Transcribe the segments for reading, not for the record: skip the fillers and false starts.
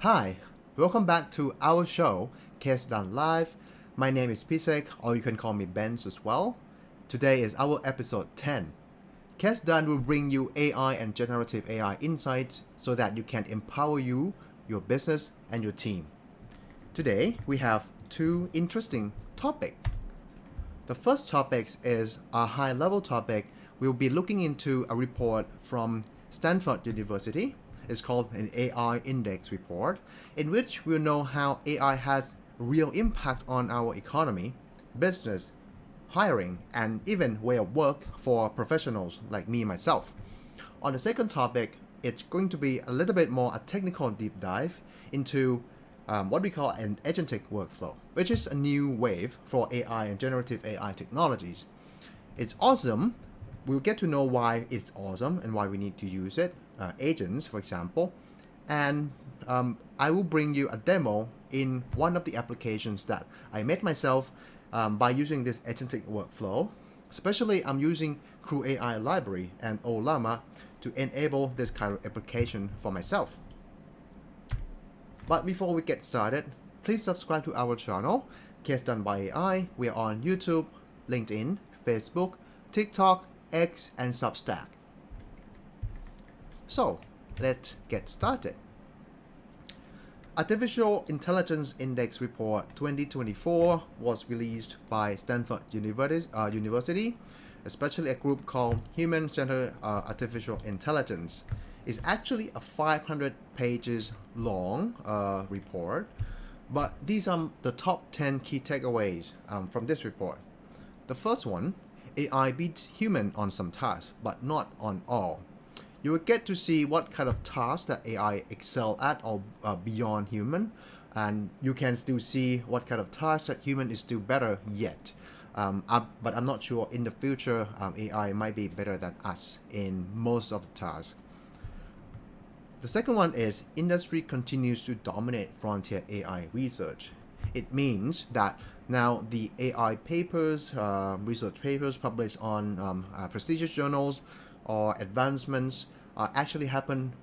Hi, welcome back to our show, Case Done Live. My name is Pisek, or you can call me Benz as well. Today is our episode 10. Case Done will bring you AI and generative AI insights so that you can empower you, your business, and your team. Today, we have two interesting topics. The first topic is a high-level topic. We'll be looking into a report from Stanford University. It's called an AI Index Report, in which we'll know how AI has real impact on our economy, business, hiring, and even way of work for professionals like me myself. On the second topic, it's going to be a little bit more a technical deep dive into what we call an agentic workflow, which is a new wave for AI and generative AI technologies. It's awesome. We'll get to know why it's awesome and why we need to use it, agents, for example. And I will bring you a demo in one of the applications that I made myself by using this agentic workflow. Especially, I'm using crewAI library and Ollama to enable this kind of application for myself. But before we get started, please subscribe to our channel, Case Done by AI. We are on YouTube, LinkedIn, Facebook, TikTok, X, and Substack. So, let's get started. Artificial Intelligence Index Report 2024 was released by Stanford University, especially a group called Human-Centered Artificial Intelligence. It's actually a 500 pages long report, but these are the top 10 key takeaways from this report. The first one, AI beats human on some tasks, but not on all. You will get to see what kind of tasks that AI excel at or beyond human, and you can still see what kind of tasks that human is still better yet. But I'm not sure in the future AI might be better than us in most of the tasks. The second one is industry continues to dominate frontier AI research. It means that now the AI papers, research papers published on prestigious journals or advancements actually happen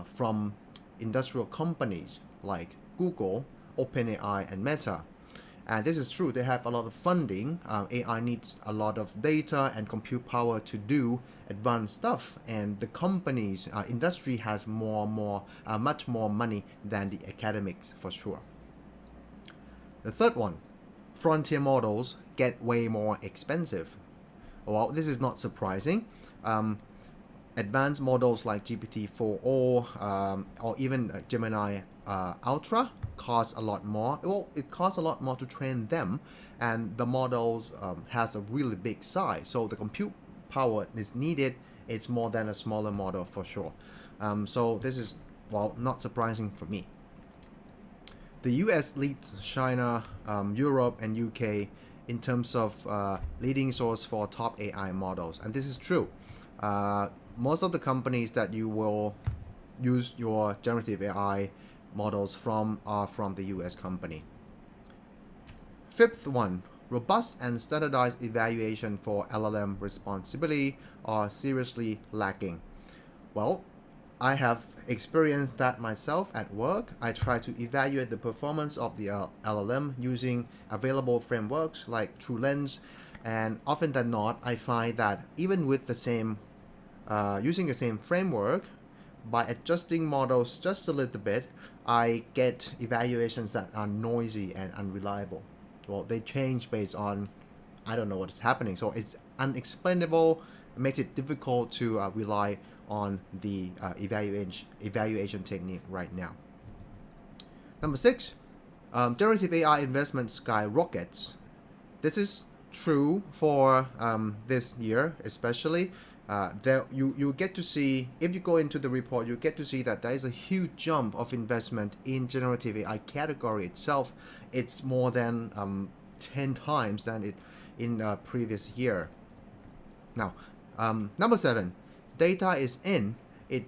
from industrial companies like Google, OpenAI, and Meta. And this is true, they have a lot of funding. AI needs a lot of data and compute power to do advanced stuff, and the companies, industry has much more money than the academics for sure. The third one, frontier models get way more expensive. Well, this is not surprising. Advanced models like GPT-4o or even Gemini Ultra cost a lot more. Well, it costs a lot more to train them, and the models has a really big size, so the compute power is needed. It's more than a smaller model for sure. So this is, well, not surprising for me. The US leads China, Europe, and UK in terms of leading source for top AI models, and this is true. Most of the companies that you will use your generative AI models from are from the US company. Fifth one, robust and standardized evaluation for LLM responsibility are seriously lacking. Well, I have experienced that myself at work. I try to evaluate the performance of the LLM using available frameworks like TrueLens, and often than not, I find that even with the same using the same framework, by adjusting models just a little bit, I get evaluations that are noisy and unreliable. Well, they change based on, I don't know what is happening. So it's unexplainable. It makes it difficult to rely on the evaluation technique right now. Number 6, generative AI investment skyrockets. This is true for this year, especially. There you get to see, if you go into the report, you get to see that there is a huge jump of investment in generative AI category itself. It's more than 10 times than it in the previous year. Now, number 7, data is in. It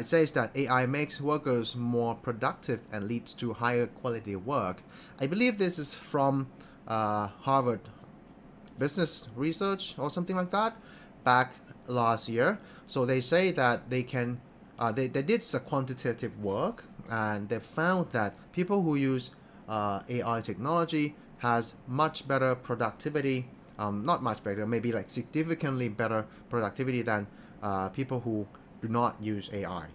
says that AI makes workers more productive and leads to higher quality work. I believe this is from Harvard Business Research or something like that back last year. So they say that they can they did some quantitative work, and they found that people who use AI technology has much better productivity, not much better, maybe like significantly better productivity than people who do not use AI.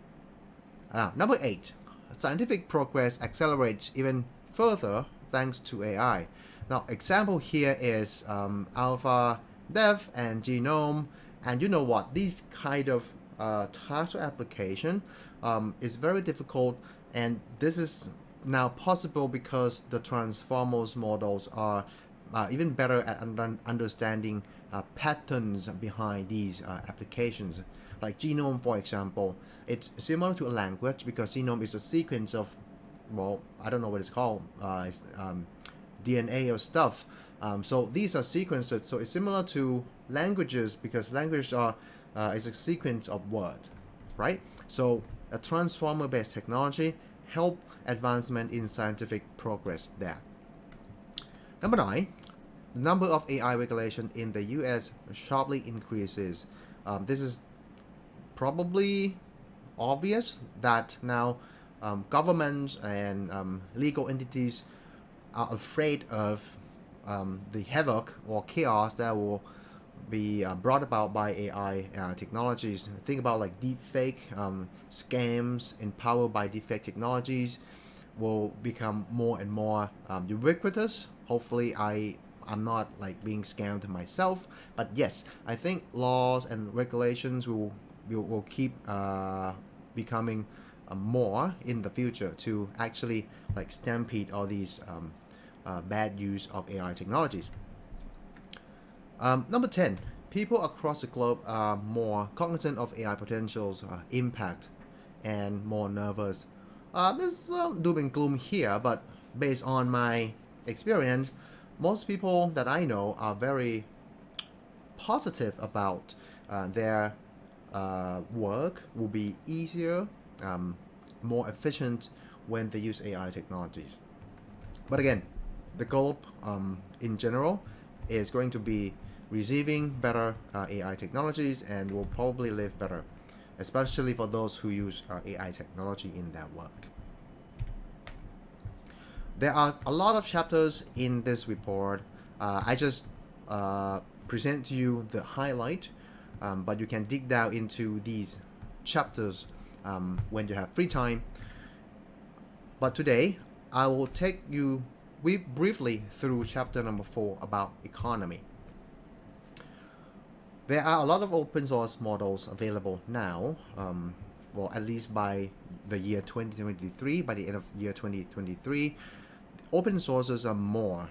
Number 8, scientific progress accelerates even further thanks to AI. Now, example here is Alpha Dev and Genome, and you know what? These kind of task or application is very difficult, and this is now possible because the transformers models are even better at understanding patterns behind these applications. Like genome, for example, it's similar to a language because genome is a sequence of, well, I don't know what it's called, DNA or stuff. So these are sequences. So it's similar to languages because languages is a sequence of words, right? So a transformer-based technology help advancement in scientific progress there. Number 9, the number of AI regulation in the US sharply increases. This is probably obvious that now governments and legal entities are afraid of the havoc or chaos that will be brought about by AI technologies. Think about like deepfake scams empowered by deepfake technologies will become more and more ubiquitous. Hopefully I'm not like being scammed myself, but yes, I think laws and regulations will keep becoming more in the future to actually like stampede all these bad use of AI technologies. Number 10, people across the globe are more cognizant of AI potentials, impact, and more nervous. There's doom and gloom here, but based on my experience, most people that I know are very positive about their work will be easier, more efficient when they use AI technologies. But again, the globe in general is going to be receiving better AI technologies and will probably live better, especially for those who use AI technology in their work. There are a lot of chapters in this report. I just present to you the highlight, but you can dig down into these chapters when you have free time. But today, I will take you briefly through chapter number 4 about economy. There are a lot of open source models available now, well, at least by the year 2023, by the end of year 2023. Open sources are more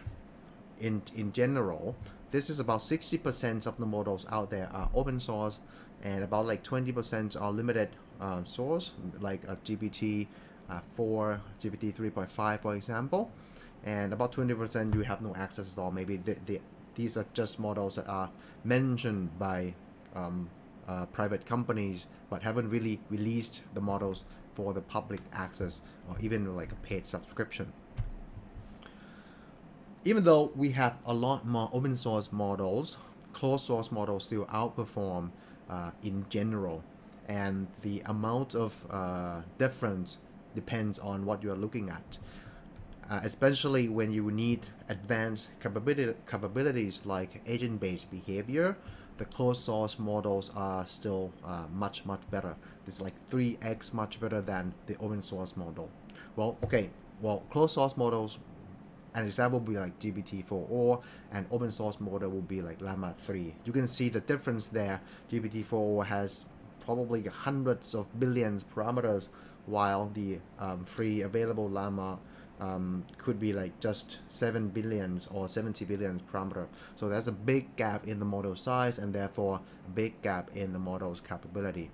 in general. This is about 60% of the models out there are open source, and about like 20% are limited source, like a GPT-4, GPT-3.5, for example, and about 20% you have no access at all. Maybe these are just models that are mentioned by private companies, but haven't really released the models for the public access or even like a paid subscription. Even though we have a lot more open source models, closed source models still outperform in general, and the amount of difference depends on what you are looking at. Especially when you need advanced capabilities like agent-based behavior, the closed source models are still much better. It's like 3x much better than the open source model. Well, okay, closed source models, an example would be like GPT-4o, and open source model will be like Llama 3. You can see the difference there. GPT-4o has probably hundreds of billions parameters, while the free available Llama could be like just 7 billions or 70 billions parameter. So there's a big gap in the model size, and therefore a big gap in the model's capability,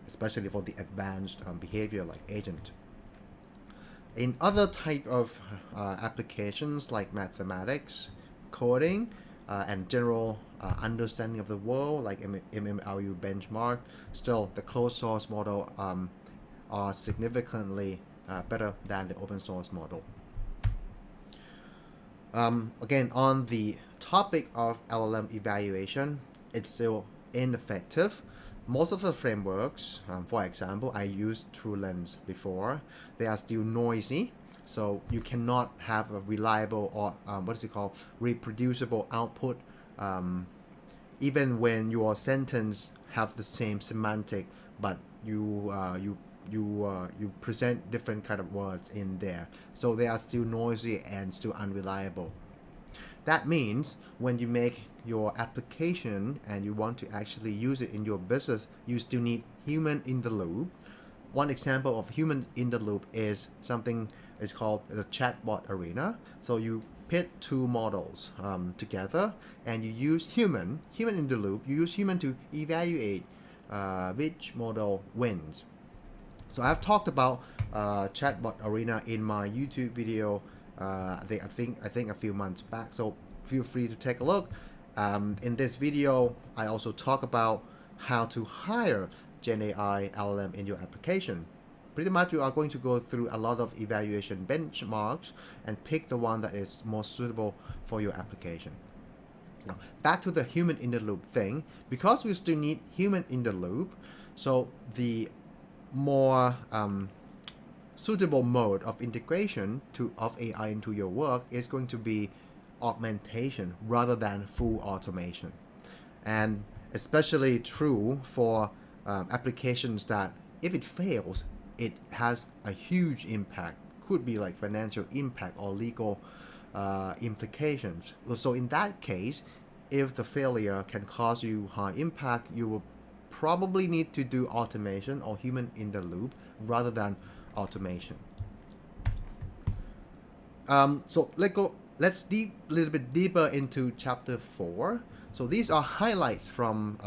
especially for the advanced behavior like agent. In other type of applications like mathematics, coding, and general understanding of the world like MMRU benchmark, still the closed source model are significantly better than the open source model. Again, on the topic of LLM evaluation, it's still ineffective most of the frameworks, for example, I used TrueLens before, they are still noisy. So you cannot have a reliable or what is it called, reproducible output, even when your sentence have the same semantic, but you present different kind of words in there. So they are still noisy and still unreliable. That means when you make your application and you want to actually use it in your business, you still need human in the loop. One example of human in the loop is something is called the chatbot arena. So you pit two models together, and you use human in the loop. You use human to evaluate which model wins. So I've talked about chatbot arena in my YouTube video. I think a few months back. So feel free to take a look. In this video, I also talk about how to hire Gen AI LLM in your application. Pretty much you are going to go through a lot of evaluation benchmarks and pick the one that is more suitable for your application. Now, back to the human in the loop thing, because we still need human in the loop, so the more suitable mode of integration of AI into your work is going to be augmentation rather than full automation. And especially true for applications that if it fails, it has a huge impact. Could be like financial impact or legal implications. So in that case, if the failure can cause you high impact, you will probably need to do automation or human in the loop rather than automation. So let's deep a little bit deeper into chapter 4. So these are highlights from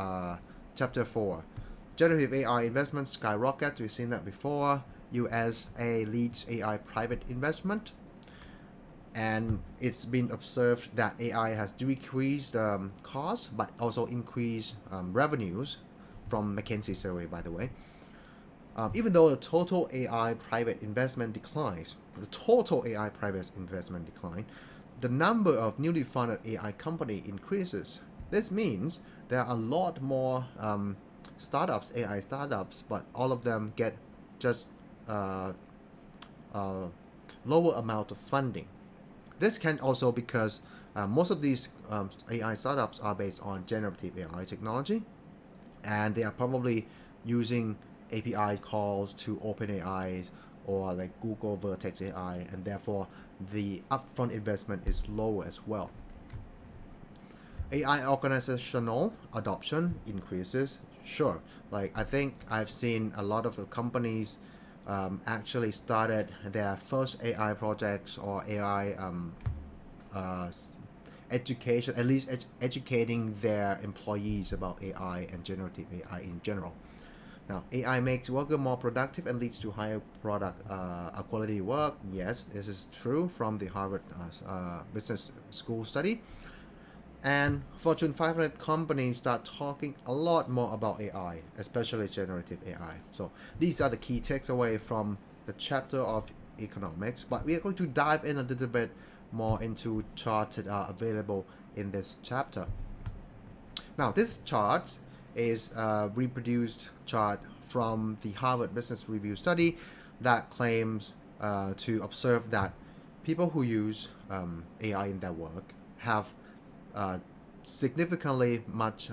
chapter 4. Generative AI investments skyrocket. We've seen that before. USA leads AI private investment. And it's been observed that AI has decreased costs, but also increased revenues from McKinsey survey, by the way. Even though the total AI private investment declines, the number of newly funded AI company increases. This means there are a lot more startups, AI startups, but all of them get just lower amount of funding. This can also because most of these AI startups are based on generative AI technology, and they are probably using API calls to OpenAI or like Google Vertex AI, and therefore the upfront investment is lower as well. AI organizational adoption increases. Sure, like I think I've seen a lot of the companies actually started their first AI projects or AI education, at least educating their employees about AI and generative AI in general. Now, AI makes worker more productive and leads to higher product quality work. Yes, this is true from the Harvard Business School study. And Fortune 500 companies start talking a lot more about AI, especially generative AI. So these are the key takeaways from the chapter of economics. But we are going to dive in a little bit more into charts that are available in this chapter. Now, this chart is a reproduced chart from the Harvard Business Review study that claims to observe that people who use AI in their work have significantly much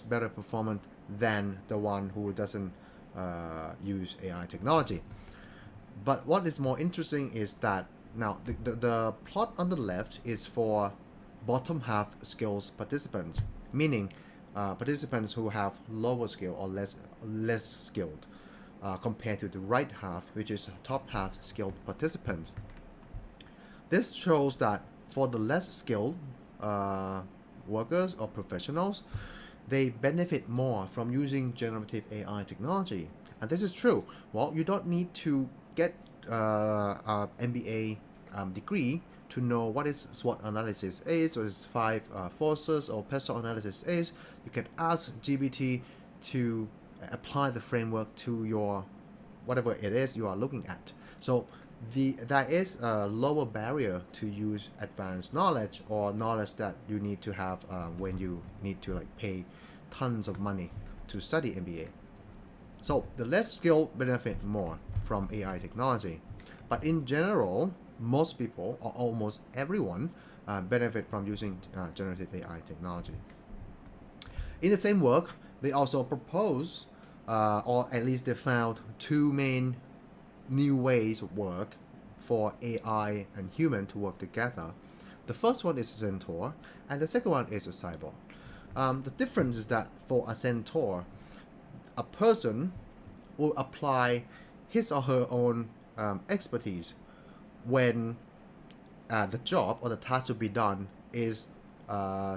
better performance than the one who doesn't use AI technology. But what is more interesting is that now the plot on the left is for bottom half skills participants, meaning participants who have lower skill or less skilled compared to the right half, which is top half skilled participants. This shows that for the less skilled workers or professionals, they benefit more from using generative AI technology. And this is true. Well, you don't need to get an MBA degree to know what is SWOT analysis is, or is 5 forces or PESTEL analysis is. You can ask GPT to apply the framework to your whatever it is you are looking at. So there is a lower barrier to use advanced knowledge or knowledge that you need to have when you need to like pay tons of money to study MBA. So the less skilled benefit more from AI technology. But in general, most people, or almost everyone, benefit from using generative AI technology. In the same work, they also propose, or at least they found, two main new ways of work for AI and human to work together. The first one is a centaur, and the second one is a cyborg. The difference is that for a centaur, a person will apply his or her own expertise when the job or the task to be done is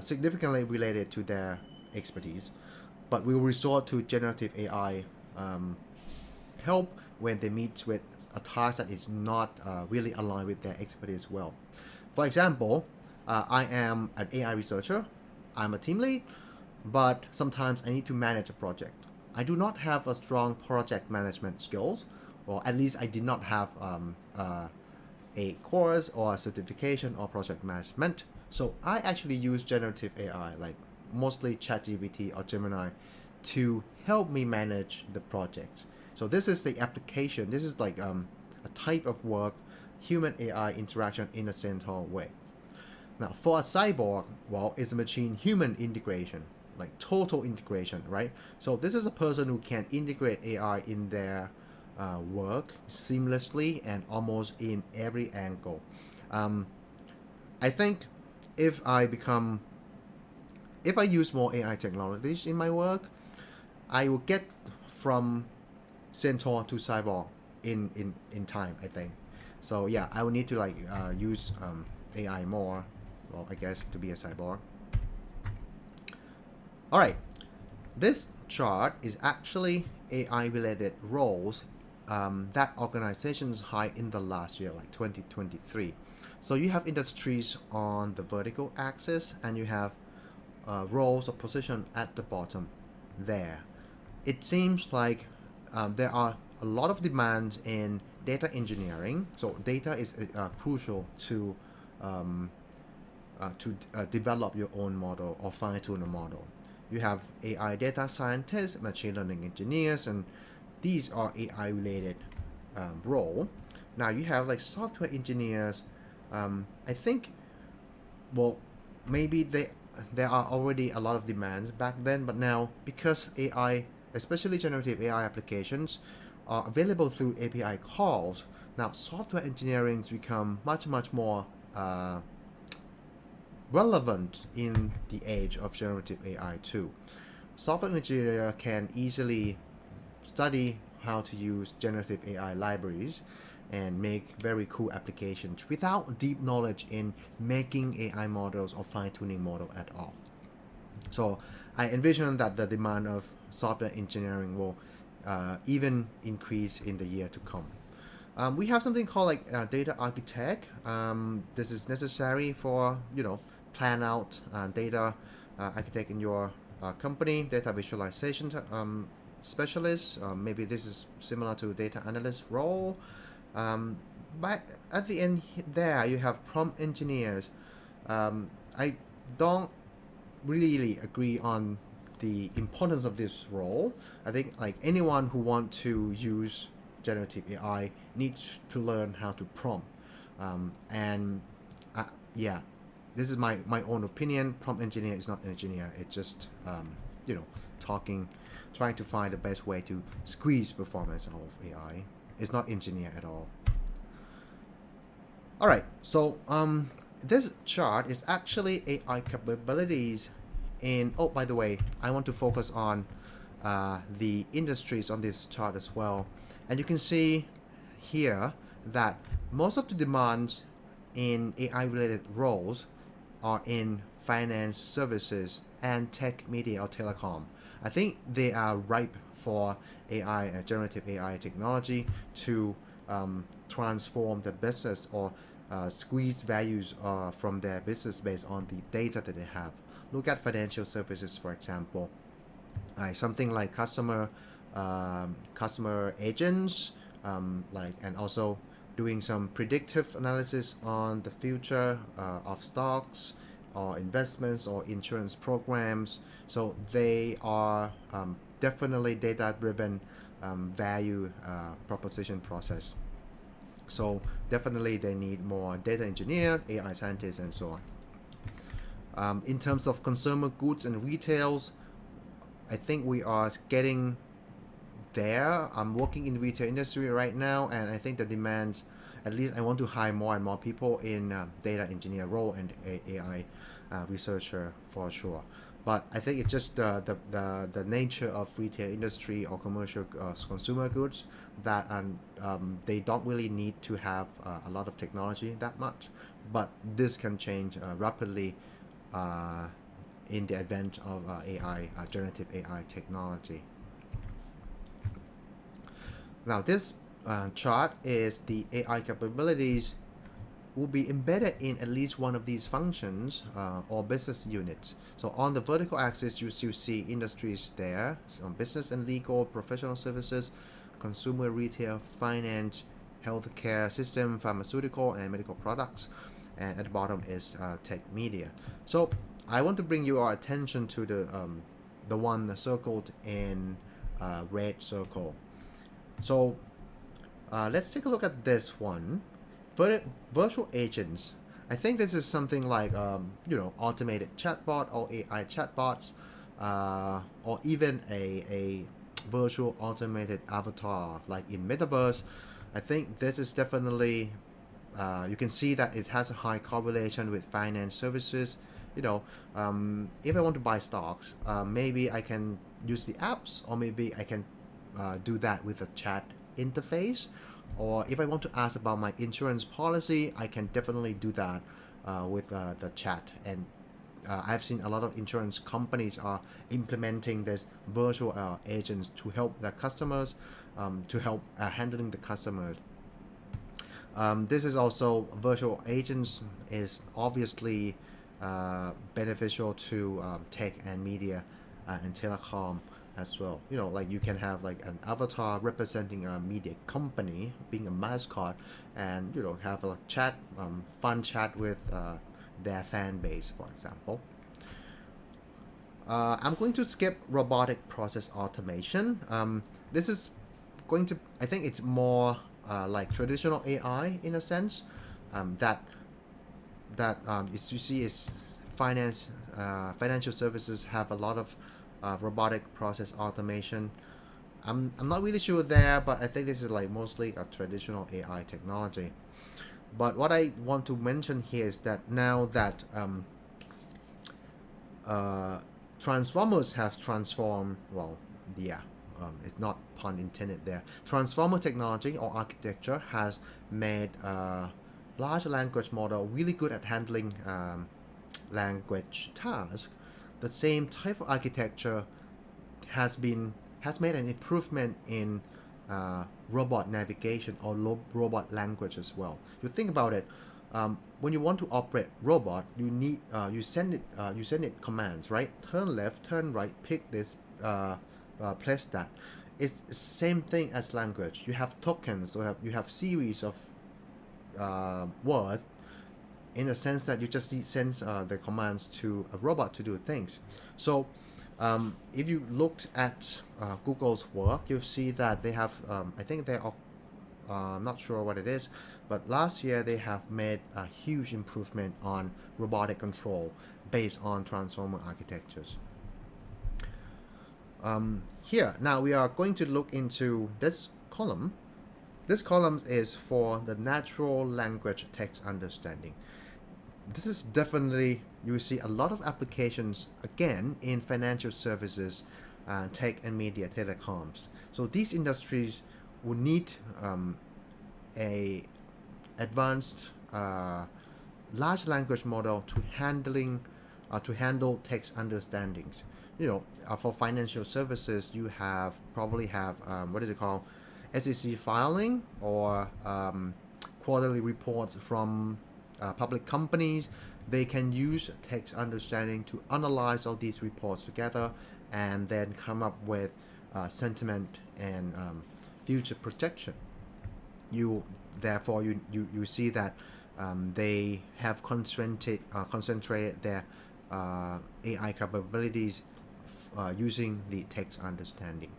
significantly related to their expertise, but will resort to generative AI help when they meet with a task that is not really aligned with their expertise well. For example, I am an AI researcher, I'm a team lead, but sometimes I need to manage a project. I do not have a strong project management skills, or at least I did not have a course or a certification or project management. So I actually use generative AI, like mostly ChatGPT or Gemini, to help me manage the project. So this is the application. This is like a type of work, human AI interaction in a centaur way. Now for a cyborg, well, it's a machine-human integration, like total integration, right? So this is a person who can integrate AI in their work seamlessly and almost in every angle. I think if I use more AI technologies in my work, I will get from centaur to cyborg in time, I think. So yeah, I will need to like use AI more, well, I guess, to be a cyborg. All right, this chart is actually AI related roles that organizations hired in the last year, like 2023. So you have industries on the vertical axis, and you have roles or position at the bottom there. It seems like there are a lot of demands in data engineering. So data is crucial to develop your own model or fine-tune a model. You have AI data scientists, machine learning engineers, and these are AI related role. Now you have like software engineers. I think, well, maybe there are already a lot of demands back then, but now because AI, especially generative AI applications, are available through API calls, now software engineering become much more relevant in the age of generative AI too. Software engineer can easily study how to use generative AI libraries and make very cool applications without deep knowledge in making AI models or fine-tuning model at all. So I envision that the demand of software engineering will even increase in the year to come. We have something called like data architect. This is necessary for, plan out data architect in your company, data visualization specialist. Maybe this is similar to data analyst role. But at the end there, you have prompt engineers. I don't really agree on the importance of this role. I think like anyone who wants to use generative AI needs to learn how to prompt. Yeah, this is my own opinion. Prompt engineer is not an engineer. It's just trying to find the best way to squeeze performance out of AI. It's not engineer at all. All right, so this chart is actually AI capabilities in. Oh, by the way, I want to focus on the industries on this chart as well, and you can see here that most of the demands in AI-related roles are in finance, services, and tech, media, or telecom. I think they are ripe for AI, generative AI technology to transform the business or squeeze values from their business based on the data that they have. Look at financial services, for example. Something like customer agents, and also doing some predictive analysis on the future of stocks or investments or insurance programs. So they are definitely data-driven value proposition process. So definitely they need more data engineer, AI scientists, and so on. In terms of consumer goods and retails, I think we are getting there. I'm working in the retail industry right now, and I think the demand, at least I want to hire more and more people in data engineer role and AI researcher for sure. But I think it's just the nature of retail industry or commercial consumer goods that they don't really need to have a lot of technology that much. But this can change rapidly in the advent of AI, generative AI technology. Now this chart is the AI capabilities will be embedded in at least one of these functions or business units. So on the vertical axis, you still see industries there, so business and legal, professional services, consumer retail, finance, healthcare system, pharmaceutical and medical products. And at the bottom is tech media. So I want to bring your attention to the one circled in red circle. So let's take a look at this one. Virtual agents. I think this is something like automated chatbot or AI chatbots, or even a virtual automated avatar like in metaverse. I think this is definitely you can see that it has a high correlation with finance services. If I want to buy stocks, maybe I can use the apps, or maybe I can do that with a chat interface. Or if I want to ask about my insurance policy, I can definitely do that with the chat. And I've seen a lot of insurance companies are implementing this virtual agents to help their customers, to help handling the customers. This is also virtual agents is obviously beneficial to tech and media and telecom as well. Like you can have like an avatar representing a media company being a mascot, and have a chat, fun chat with their fan base, for example. I'm going to skip robotic process automation. This is going to, I think it's more like traditional AI in a sense, that you see is financial services have a lot of robotic process automation. I'm not really sure there, but I think this is like mostly a traditional AI technology. But what I want to mention here is that now that transformers have transformed, it's not pun intended there. Transformer technology or architecture has made large language model really good at handling language tasks. The same type of architecture has made an improvement in robot navigation or robot language as well. You think about it, when you want to operate robot, you need you send it commands, right? Turn left, turn right, pick this, place that. It's the same thing as language. You have tokens, or you have series of words, in the sense that you just send the commands to a robot to do things. So if you looked at Google's work, you'll see that they have, I think they're, I'm not sure what it is, but last year they have made a huge improvement on robotic control based on transformer architectures. Here, now we are going to look into this column. This column is for the natural language text understanding. This is definitely, you see a lot of applications again in financial services, tech and media, telecoms. So these industries will need a advanced large language model to handle text understandings. For financial services, you probably have what is it called, SEC filing, or quarterly reports from public companies. They can use text understanding to analyze all these reports together and then come up with sentiment and future projection. Therefore, you see that they have concentrated their AI capabilities using the text understanding.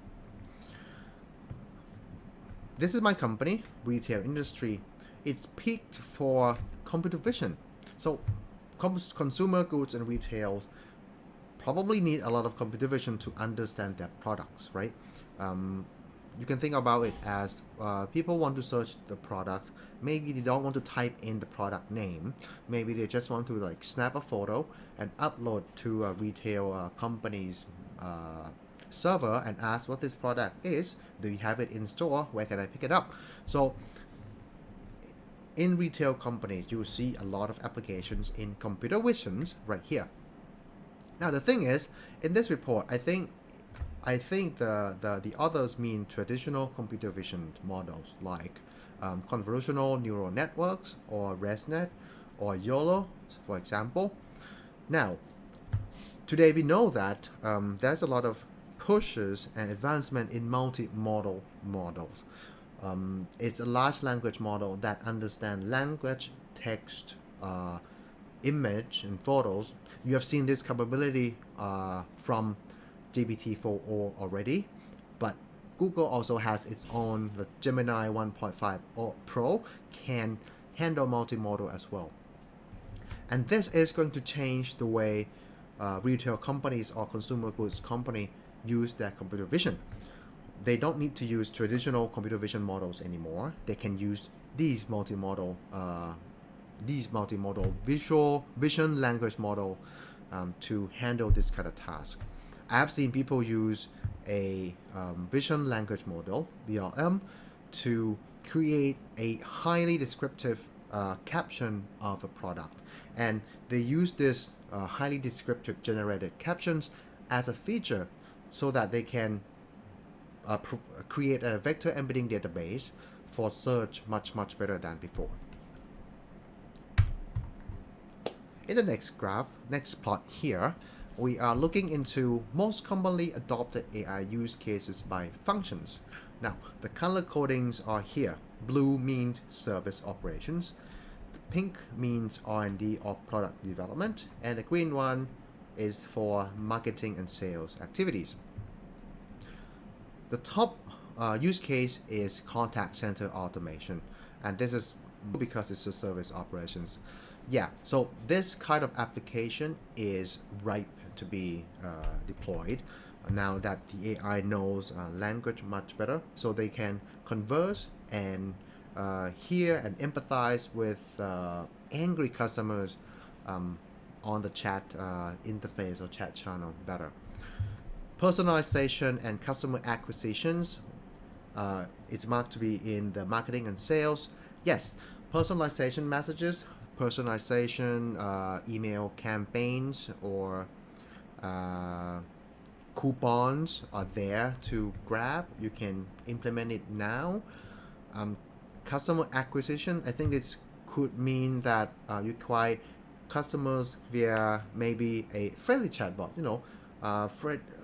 This is my company, retail industry. It's peaked for computer vision. So consumer goods and retails probably need a lot of computer vision to understand their products, right? You can think about it as people want to search the product. Maybe they don't want to type in the product name. Maybe they just want to like snap a photo and upload to a retail company's server and ask what this product is. Do you have it in store? Where can I pick it up? So in retail companies, you will see a lot of applications in computer visions right here. Now the thing is, in this report, I think the others mean traditional computer vision models like convolutional neural networks or ResNet or YOLO, for example. Now, today we know that there's a lot of pushes and advancement in multimodal models. It's a large language model that understands language, text, image, and photos. You have seen this capability from GPT-4o already, but Google also has its own, the Gemini 1.5 Pro can handle multimodal as well. And this is going to change the way retail companies or consumer goods company use their computer vision. They don't need to use traditional computer vision models anymore. They can use these multimodal vision language model to handle this kind of task. I have seen people use a vision language model, VLM, to create a highly descriptive caption of a product. And they use this highly descriptive generated captions as a feature so that they can create a vector embedding database for search much better than before. In the next graph, next plot here, we are looking into most commonly adopted AI use cases by functions. Now, the color codings are here. Blue means service operations, pink means R&D or product development, and the green one is for marketing and sales activities. The top use case is contact center automation, and this is because it's a service operations. Yeah, so this kind of application is ripe to be deployed now that the AI knows language much better, so they can converse and hear and empathize with angry customers on the chat interface or chat channel better. Personalization and customer acquisitions, it's marked to be in the marketing and sales. Yes, personalization messages, personalization email campaigns or coupons are there to grab. You can implement it now. Customer acquisition, I think this could mean that you acquire customers via maybe a friendly chatbot, a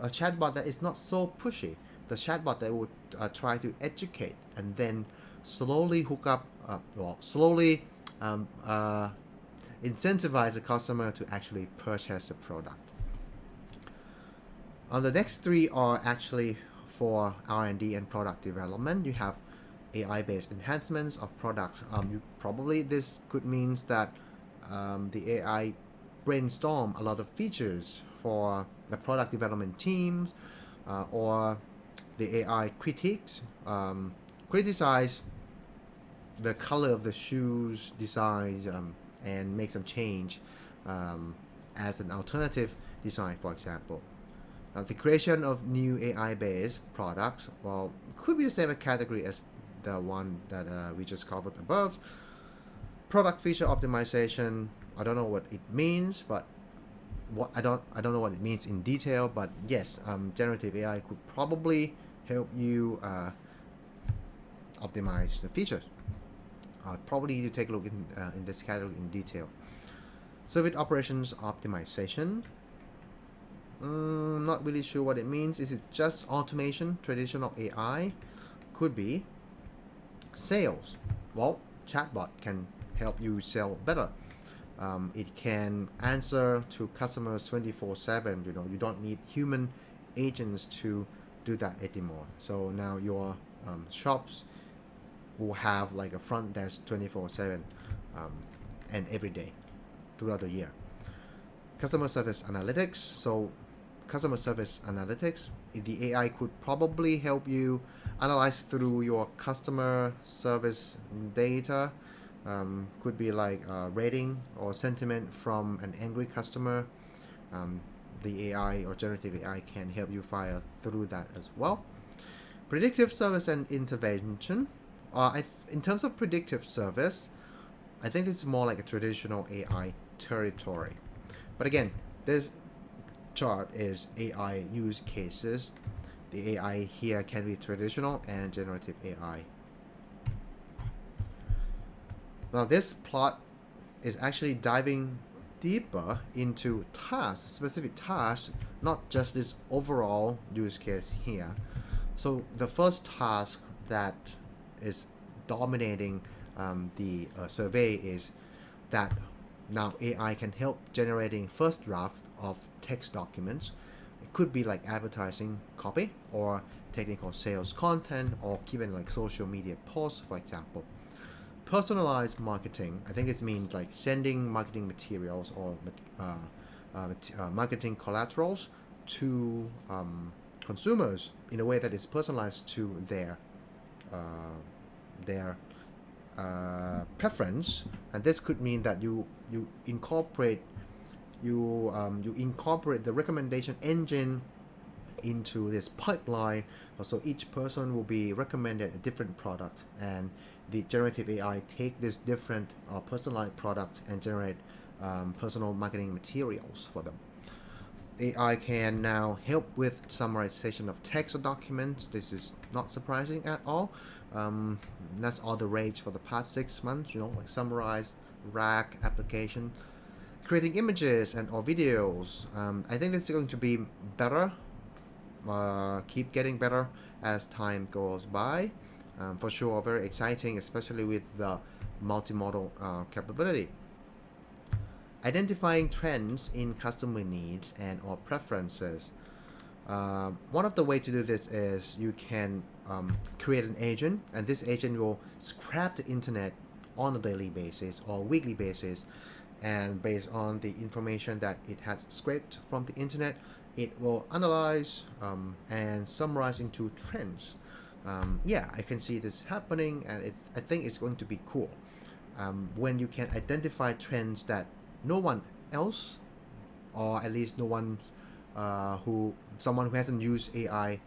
chatbot that is not so pushy. The chatbot that would try to educate and then slowly hook up, slowly incentivize the customer to actually purchase the product. The next three are actually for R&D and product development. You have AI-based enhancements of products. This could mean that the AI brainstorm a lot of features for the product development teams, or the AI criticize the color of the shoes designs and make some change as an alternative design, for example. The creation of new AI-based products, could be the same category as the one that we just covered above. Product feature optimization, I don't know what it means, but I don't know what it means in detail, but yes, generative AI could probably help you optimize the features. Probably need to take a look in this category in detail. Service operations optimization. Not really sure what it means. Is it just automation, traditional AI? Could be. Sales. Chatbot can help you sell better. It can answer to customers 24/7. You don't need human agents to do that anymore. So now your shops will have like a front desk 24/7 and every day throughout the year. Customer service analytics. So customer service analytics, the AI could probably help you analyze through your customer service data. Could be like rating or sentiment from an angry customer. The AI or generative AI can help you file through that as well. Predictive service and intervention. In terms of predictive service, I think it's more like a traditional AI territory. But again, this chart is AI use cases. The AI here can be traditional and generative AI. Now this plot is actually diving deeper into tasks, specific tasks, not just this overall use case here. So the first task that is dominating the survey is that now AI can help generating first draft of text documents. It could be like advertising copy or technical sales content or even like social media posts, for example. Personalized marketing, I think it means like sending marketing materials or marketing collaterals to consumers in a way that is personalized to their preference. And this could mean that you incorporate the recommendation engine into this pipeline, so each person will be recommended a different product, and the generative AI take this different personalized product and generate personal marketing materials for them. AI can now help with summarization of text or documents. This is not surprising at all. That's all the rage for the past 6 months, like summarize, RAG application. Creating images and or videos. I think this is going to be better, keep getting better as time goes by. For sure, very exciting, especially with the multimodal capability. Identifying trends in customer needs and or preferences. One of the way to do this is you can create an agent, and this agent will scrap the internet on a daily basis or weekly basis, and based on the information that it has scraped from the internet, it will analyze and summarize into trends. Yeah, I can see this happening, and I think it's going to be cool when you can identify trends that no one else, or at least no one someone who hasn't used AI,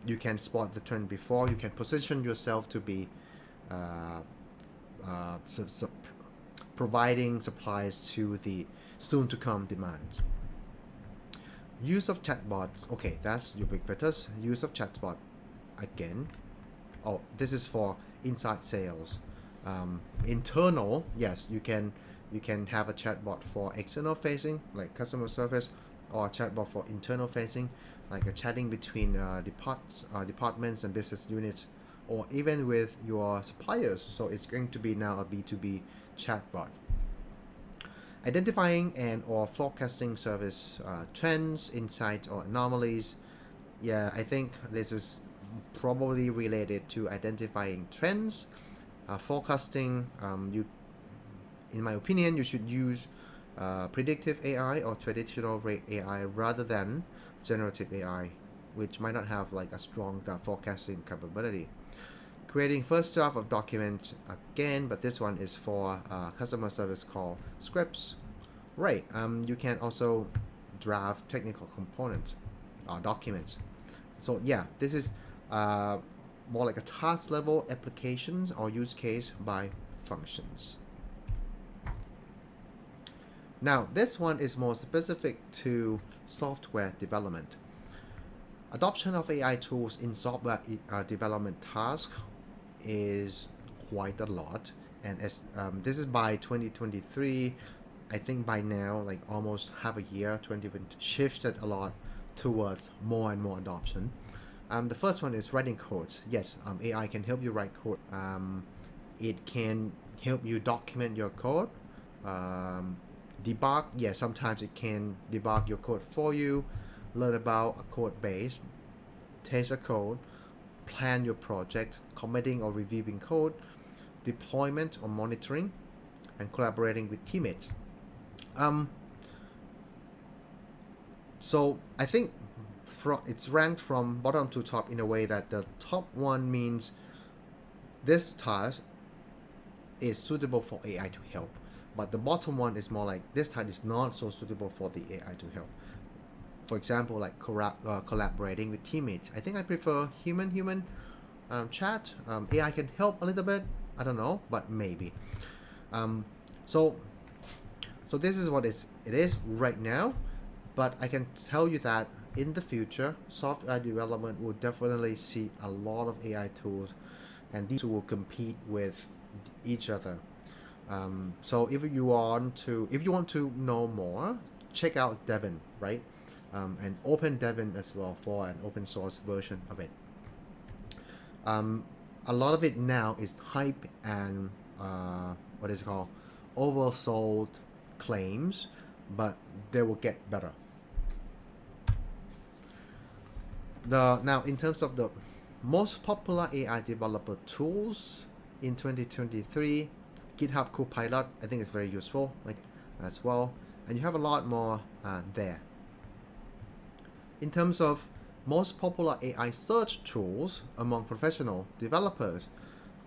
you can spot the trend before. You can position yourself to be providing supplies to the soon to come demand. Use of chatbots. Okay, that's ubiquitous. Use of chatbot again. Oh, this is for inside sales. Internal, yes, you can have a chatbot for external facing, like customer service, or a chatbot for internal facing, like a chatting between departments and business units, or even with your suppliers. So it's going to be now a B2B chatbot. Identifying and or forecasting service trends, insights, or anomalies. Yeah, I think this is probably related to identifying trends. Forecasting, in my opinion, you should use predictive AI or traditional AI rather than generative AI, which might not have like a strong forecasting capability. Creating first draft of document again, but this one is for customer service call scripts. Right, you can also draft technical components, documents. So yeah, this is more like a task level applications or use case by functions. Now, this one is more specific to software development. Adoption of AI tools in software development tasks is quite a lot, and as this is by 2023, I think by now, like almost half a year, 2020 shifted a lot towards more and more adoption. The first one is writing codes. Yes, AI can help you write code. It can help you document your code. Debug, yeah, sometimes it can debug your code for you. learn about a code base, test a code, plan your project, committing or reviewing code, deployment or monitoring, and collaborating with teammates. So I think it's ranked from bottom to top in a way that the top one means this task is suitable for AI to help, but the bottom one is more like this task is not so suitable for the AI to help. For example, like collaborating with teammates. I think I prefer human chat. AI can help a little bit. I don't know, but maybe. So this is what it is right now, but I can tell you that in the future, software development will definitely see a lot of AI tools, and these will compete with each other. So if you want to know more, check out Devin, right? And open Devin as well for an open source version of it. A lot of it now is hype and what is it called, oversold claims, but they will get better. Now, in terms of the most popular AI developer tools in 2023, GitHub Copilot, I think it's very useful, like as well, and you have a lot more there. In terms of most popular AI search tools among professional developers,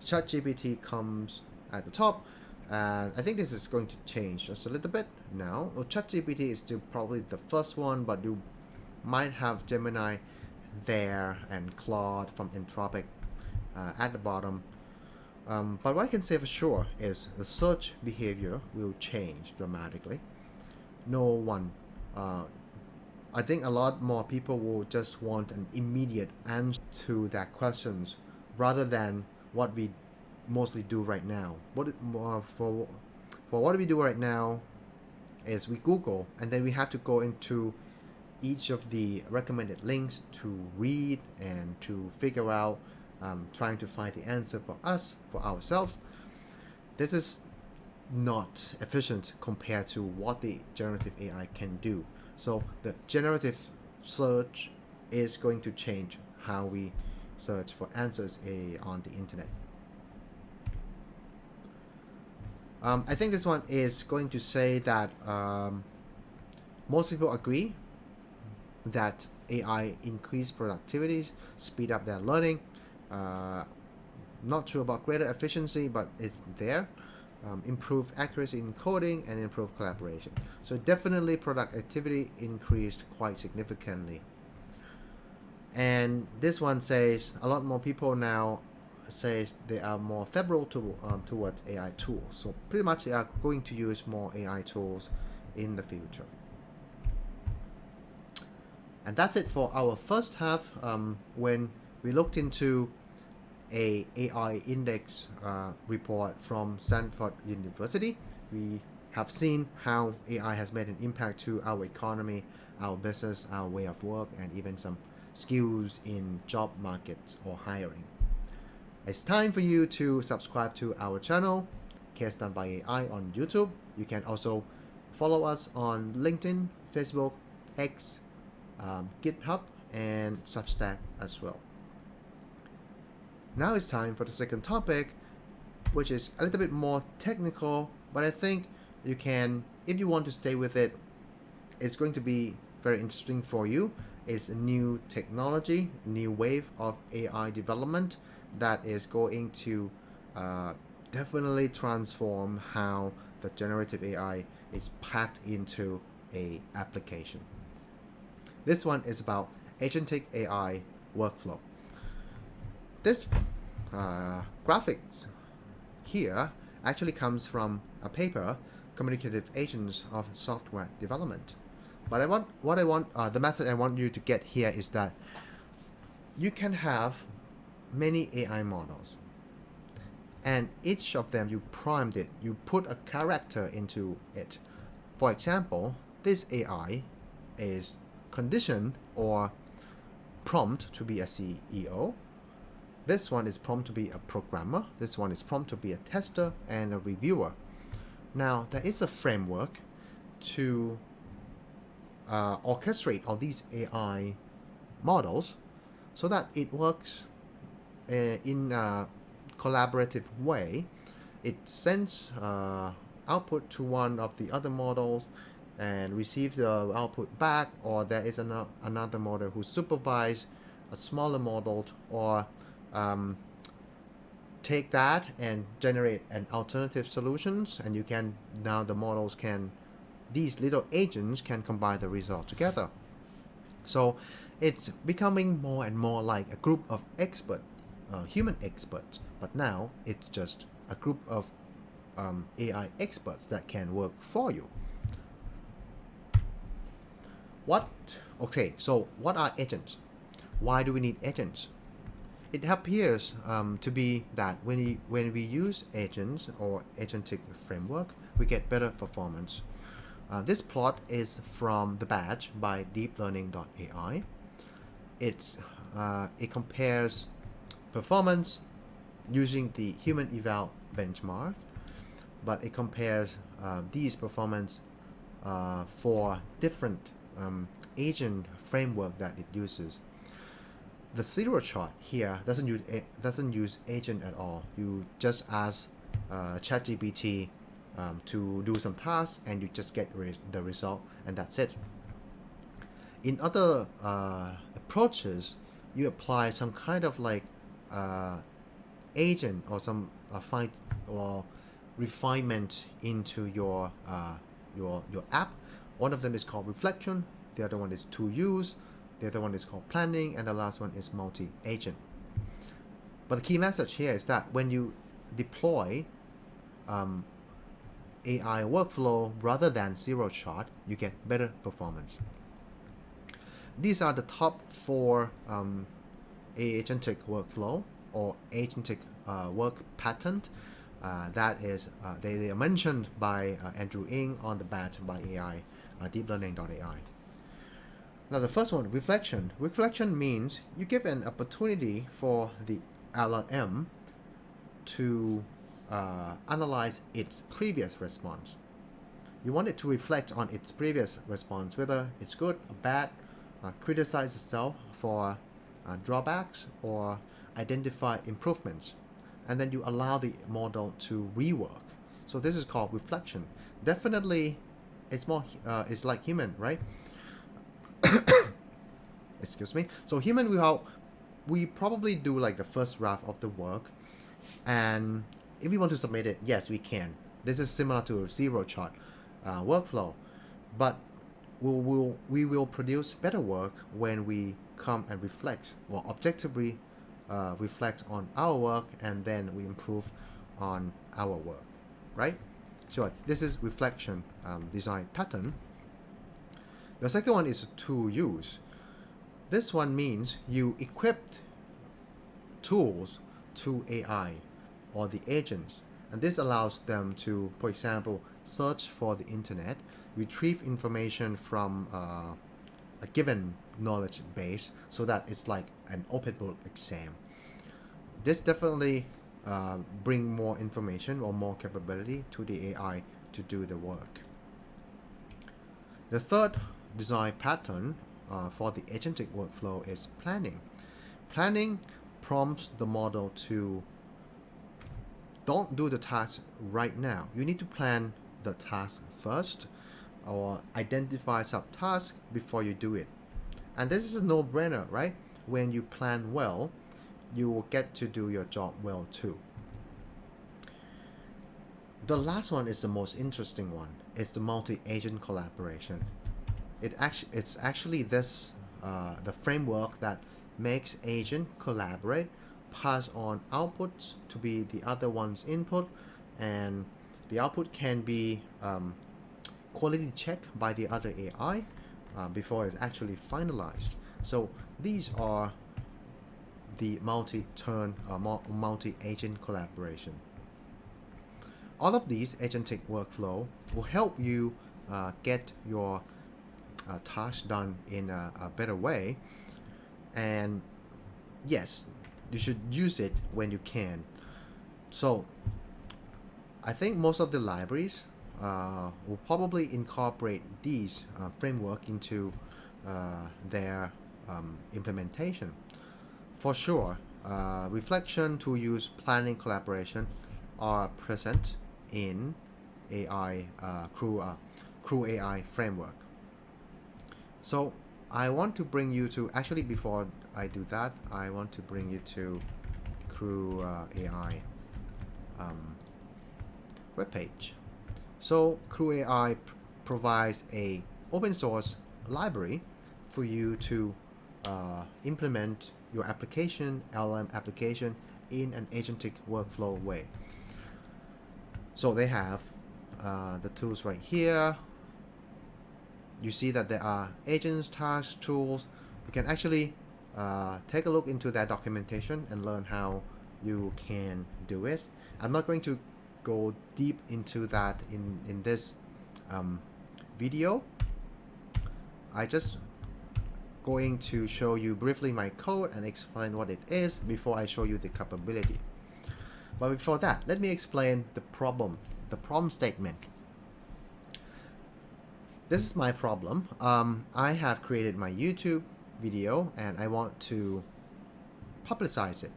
ChatGPT comes at the top, and I think this is going to change just a little bit now. Well, ChatGPT is still probably the first one, but you might have Gemini there and Claude from Anthropic at the bottom. But what I can say for sure is the search behavior will change dramatically. I think a lot more people will just want an immediate answer to their questions rather than what we mostly do right now. For what we do right now is we Google, and then we have to go into each of the recommended links to read and to figure out, trying to find the answer for ourselves. This is not efficient compared to what the generative AI can do. So the generative search is going to change how we search for answers on the internet. I think this one is going to say that most people agree that AI increase productivity, speed up their learning. Not sure about greater efficiency, but it's there. Improve accuracy in coding and improve collaboration. So definitely productivity increased quite significantly. And this one says a lot more people now says they are more favorable towards AI tools. So pretty much they are going to use more AI tools in the future. And that's it for our first half. When we looked into a AI Index report from Stanford University, we have seen how AI has made an impact to our economy, our business, our way of work, and even some skills in job markets or hiring. It's time for you to subscribe to our channel, Case Done by AI on YouTube. You can also follow us on LinkedIn, Facebook, X, GitHub, and Substack as well. Now it's time for the second topic, which is a little bit more technical, but I think you can, if you want to stay with it, it's going to be very interesting for you. It's a new technology, new wave of AI development that is going to definitely transform how the generative AI is packed into a application. This one is about Agentic AI Workflow. This graphics here actually comes from a paper, Communicative Agents of Software Development. But the message I want you to get here is that you can have many AI models, and each of them you primed it, you put a character into it. For example, this AI is conditioned or prompt to be a CEO. This one is prompt to be a programmer. This one is prompt to be a tester and a reviewer. Now, there is a framework to orchestrate all these AI models so that it works in a collaborative way. It sends output to one of the other models and receive the output back, or there is another model who supervise a smaller model, or take that and generate an alternative solutions, and you can now the models can these little agents can combine the result together. So it's becoming more and more like a group of experts, human experts, but now it's just a group of AI experts that can work for you. So what are agents? Why do we need agents? It appears to be that when we use agents or agentic framework, we get better performance. This plot is from the badge by deeplearning.ai. It compares performance using the human eval benchmark, but it compares these performance for different agent framework that it uses. The zero shot here doesn't use agent at all. You just ask ChatGPT to do some tasks, and you just get the result, and that's it. In other approaches, you apply some kind of like agent or some fine or refinement into your app. One of them is called reflection, the other one is to use, the other one is called planning, and the last one is multi-agent. But the key message here is that when you deploy AI workflow rather than zero shot, you get better performance. These are the top 4 agentic workflow or agentic work pattern that is they are mentioned by Andrew Ng on the badge by AI deeplearning.ai. Now the first one, reflection. Reflection means you give an opportunity for the LLM to analyze its previous response. You want it to reflect on its previous response, whether it's good or bad, criticize itself for drawbacks, or identify improvements, and then you allow the model to rework. So this is called reflection. Definitely, it's more it's like human, right? Excuse me. So human, we probably do like the first draft of the work, and if we want to submit it, yes, we can. This is similar to a zero shot workflow, but we will produce better work when we come and reflect, or objectively reflect on our work, and then we improve on our work, right? So this is reflection design pattern. The second one is to use. This one means you equipped tools to AI or the agents, and this allows them to, for example, search for the internet, retrieve information from a given knowledge base, so that it's like an open book exam. This definitely bring more information or more capability to the AI to do the work. The third design pattern for the agentic workflow is planning. Planning prompts the model to don't do the task right now. You need to plan the task first, or identify subtasks before you do it. And this is a no-brainer, right? When you plan well, you will get to do your job well too. The last one is the most interesting one. It's the multi-agent collaboration. It's actually this the framework that makes agent collaborate, pass on outputs to be the other one's input, and the output can be quality checked by the other AI before it's actually finalized. So these are the multi-turn multi-agent collaboration. All of these agentic workflow will help you get your task done in a better way, and yes, you should use it when you can. So I think most of the libraries will probably incorporate these framework into their implementation. For sure, reflection, to use, planning, collaboration are present in AI crewAI framework. So I want to bring you to, actually before I do that, I want to bring you to crewAI webpage. So crewAI provides a open source library for you to implement your application, LLM application, in an agentic workflow way. So they have the tools right here. You see that there are agents, tasks, tools. You can actually take a look into that documentation and learn how you can do it. I'm not going to go deep into that in this video. I just going to show you briefly my code and explain what it is before I show you the capability. But before that, let me explain the problem statement. This is my problem. I have created my YouTube video and I want to publicize it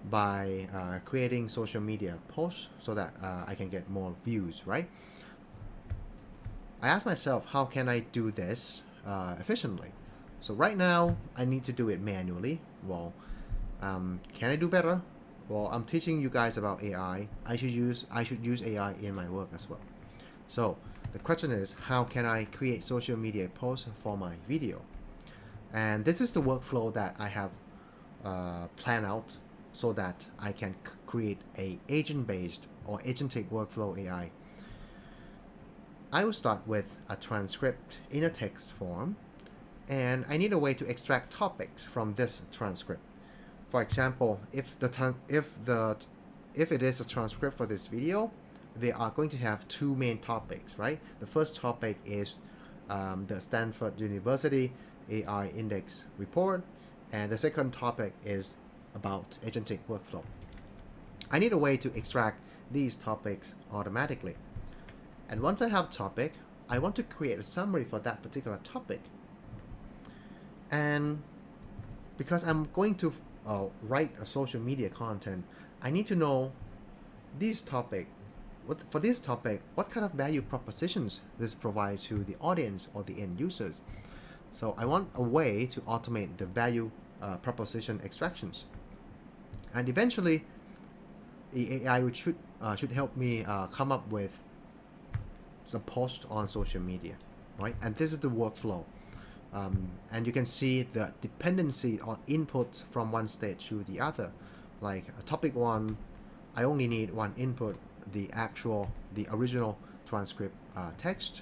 by creating social media posts so that I can get more views, right? I asked myself, how can I do this efficiently? So right now, I need to do it manually. Well, can I do better? Well, I'm teaching you guys about AI. I should use AI in my work as well. So the question is, how can I create social media posts for my video? And this is the workflow that I have planned out so that I can create a agent-based or agentic workflow AI. I will start with a transcript in a text form, and I need a way to extract topics from this transcript. For example, if it is a transcript for this video, they are going to have two main topics, right? The first topic is the Stanford University AI Index Report, and the second topic is about Agentic Workflow. I need a way to extract these topics automatically. And once I have a topic, I want to create a summary for that particular topic. And because I'm going to write a social media content, I need to know this topic. For this topic, what kind of value propositions this provides to the audience or the end users. So I want a way to automate the value proposition extractions. And eventually, the AI should help me come up with some post on social media, right? And this is the workflow. And you can see the dependency on input from one stage to the other. Like topic 1, I only need one input, the original transcript text.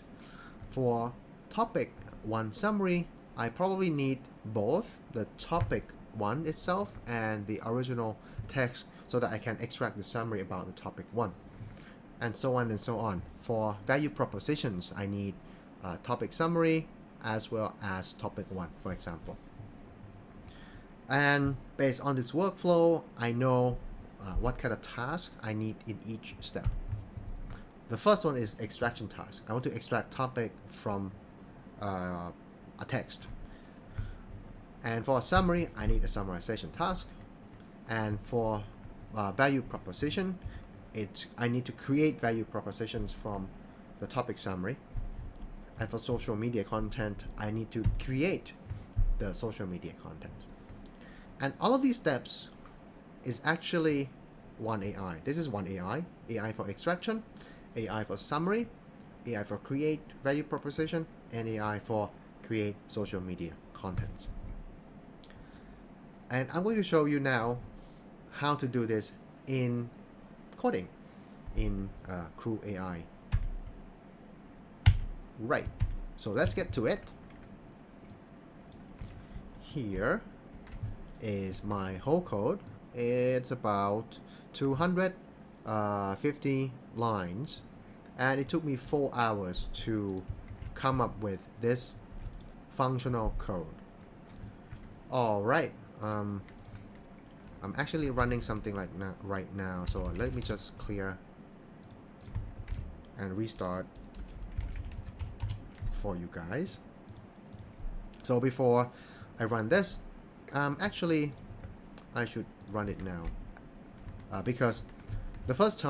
For topic 1 summary, I probably need both the topic 1 itself and the original text so that I can extract the summary about the topic 1. And so on and so on. For value propositions, I need topic summary as well as topic 1, for example. And based on this workflow, I know what kind of task I need in each step. The first one is extraction task. I want to extract topic from a text. And for a summary, I need a summarization task. And for value proposition, I need to create value propositions from the topic summary. And for social media content, I need to create the social media content. And all of these steps is actually one AI. This is one AI. AI for extraction, AI for summary, AI for create value proposition, and AI for create social media content. And I'm going to show you now how to do this in coding in crewAI. Right, so let's get to it. Here is my whole code. It's about 250 lines, and it took me 4 hours to come up with this functional code. All right, I'm actually running something like that right now, so let me just clear and restart for you guys. So before I run this, actually I should run it now because the first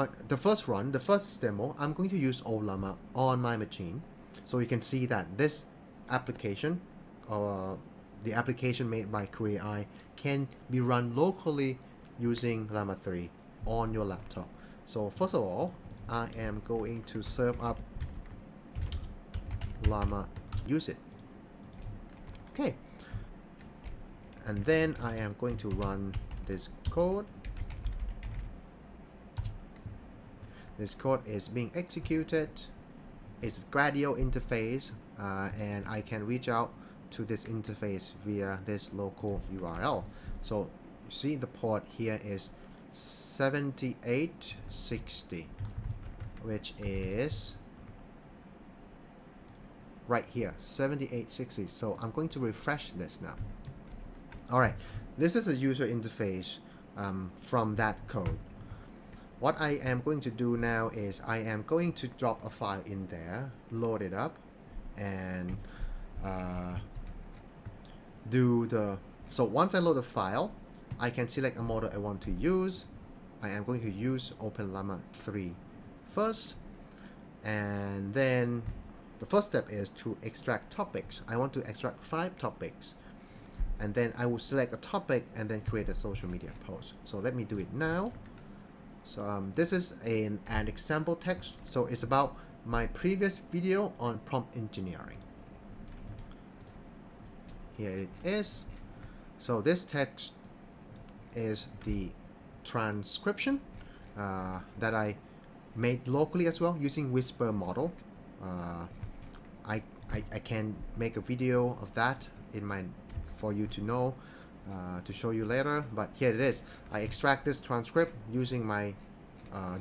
demo, I'm going to use Ollama on my machine, so you can see that this application, the application made by crewAI, can be run locally using Llama 3 on your laptop. So first of all, I am going to serve up Llama use it. Okay. And then I am going to run this code. This code is being executed. It's Gradio interface, and I can reach out to this interface via this local URL. So you see the port here is 7860, which is right here, 7860. So I'm going to refresh this now. Alright, this is a user interface from that code. What I am going to do now is I am going to drop a file in there, load it up, and so once I load the file, I can select a model I want to use. I am going to use OpenLlama 3 first, and then the first step is to extract topics. I want to extract 5 topics, and then I will select a topic and then create a social media post. So let me do it now. So this is an example text. So it's about my previous video on prompt engineering. Here it is. So this text is the transcription that I made locally as well using Whisper model. I can make a video of that for you to know, to show you later, but here it is. I extract this transcript using my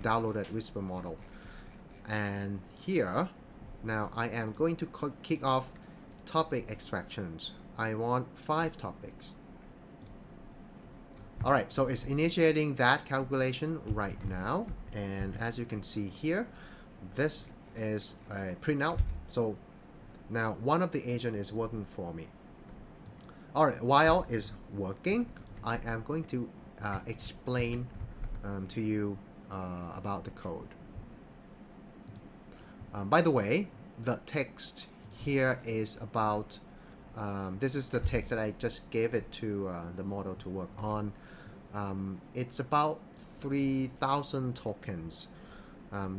downloaded Whisper model, and here now I am going to kick off topic extractions. I want 5 topics. Alright, so it's initiating that calculation right now, and as you can see here, this is a printout. So now one of the agent is working for me. Alright, while it's working, I am going to explain to you about the code. By the way, the text here is about, this is the text that I just gave it to the model to work on. It's about 3,000 tokens.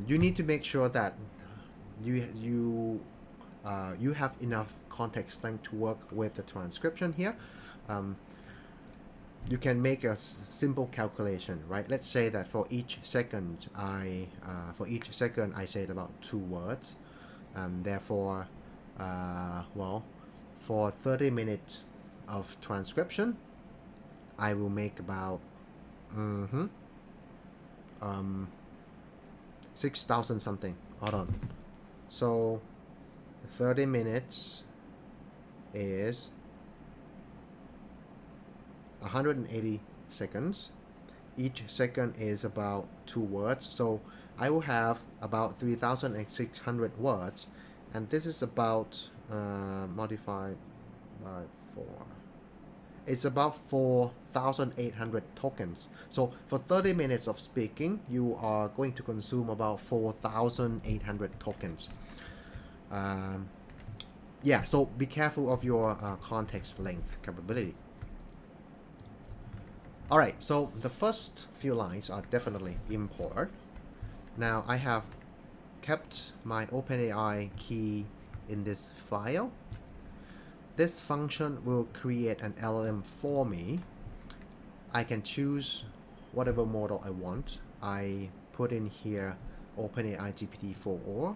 You need to make sure that you have enough context length to work with the transcription here. You can make a simple calculation, right? Let's say that for each second I say about 2 words. Therefore, well, for 30 minutes of transcription, I will make about 6,000 something. Hold on. So 30 minutes is 180 seconds. Each second is about 2 words. So I will have about 3,600 words, and this is about multiplied by 4. It's about 4,800 tokens. So for 30 minutes of speaking, you are going to consume about 4,800 tokens. Yeah, so be careful of your context length capability. Alright, so the first few lines are definitely import. Now I have kept my OpenAI key in this file. This function will create an LLM for me. I can choose whatever model I want. I put in here OpenAI GPT-4o,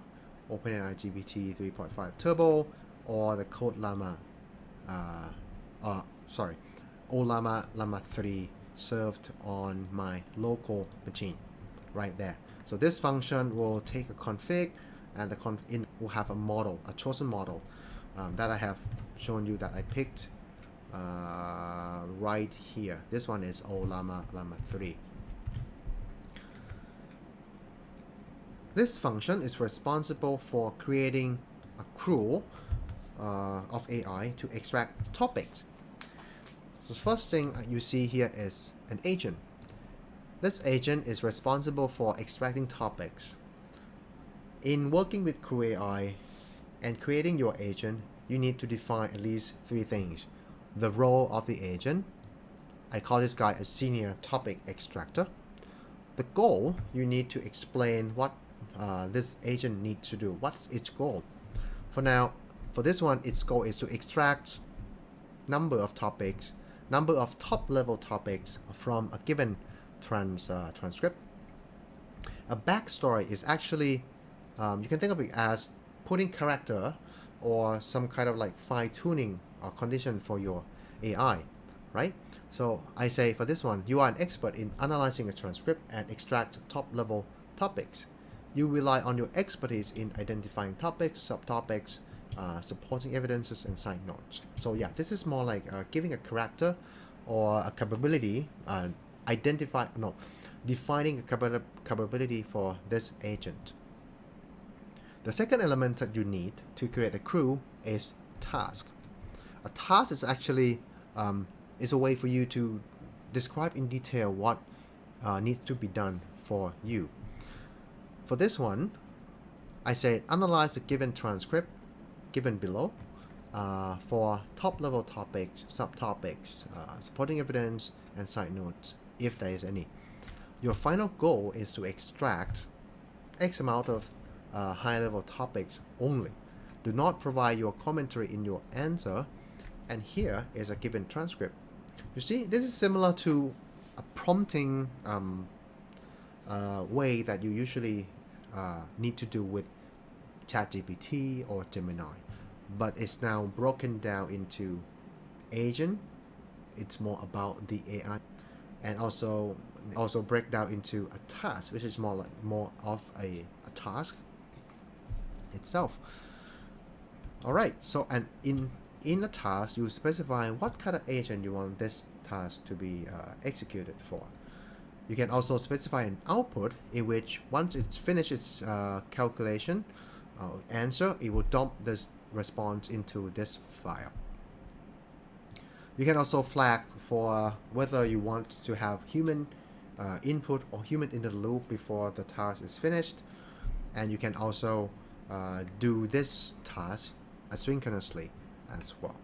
OpenAI GPT 3.5 Turbo, or the Ollama Llama 3 served on my local machine right there. So this function will take a config, and the will have a model, a chosen model that I have shown you that I picked right here. This one is Ollama Llama 3. This function is responsible for creating a crew of AI to extract topics. So the first thing you see here is an agent. This agent is responsible for extracting topics. In working with crewAI and creating your agent, you need to define at least 3 things. The role of the agent. I call this guy a senior topic extractor. The goal, you need to explain what this agent needs to do. What's its goal? For now, for this one, its goal is to extract number of topics, number of top-level topics from a given transcript. A backstory is actually, you can think of it as putting character or some kind of like fine-tuning or condition for your AI, right? So I say for this one, you are an expert in analyzing a transcript and extract top-level topics. You rely on your expertise in identifying topics, subtopics, supporting evidences, and side notes. So yeah, this is more like giving a character or a capability, defining a capability for this agent. The second element that you need to create a crew is task. A task is actually is a way for you to describe in detail what needs to be done for you. For this one, I say analyze a given transcript given below for top-level topics, subtopics, supporting evidence, and side notes, if there is any. Your final goal is to extract X amount of high-level topics only. Do not provide your commentary in your answer, and here is a given transcript. You see, this is similar to a prompting way that you usually need to do with ChatGPT or Gemini, but it's now broken down into agent. It's more about the AI, and also break down into a task, which is more of a task itself. All right. So and in a task, you specify what kind of agent you want this task to be executed for. You can also specify an output in which once it's finished its calculation answer, it will dump this response into this file. You can also flag for whether you want to have human input or human in the loop before the task is finished, and you can also do this task asynchronously as well.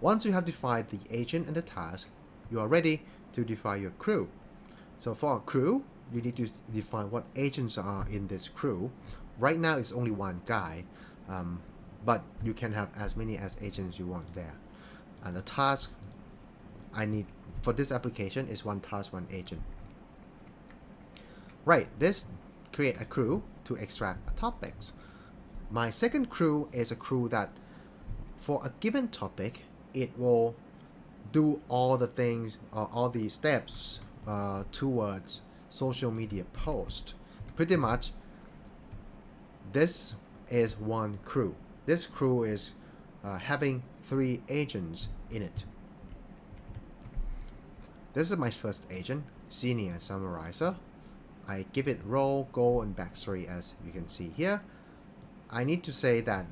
Once you have defined the agent and the task, you are ready to define your crew. So for a crew, you need to define what agents are in this crew. Right now it's only one guy, but you can have as many as agents you want there. And the task I need for this application is one task, one agent. Right, this create a crew to extract topics. My second crew is a crew that for a given topic, it will do all the things, all the steps towards social media post. Pretty much, this is one crew. This crew is having 3 agents in it. This is my first agent, senior summarizer. I give it role, goal, and backstory as you can see here. I need to say that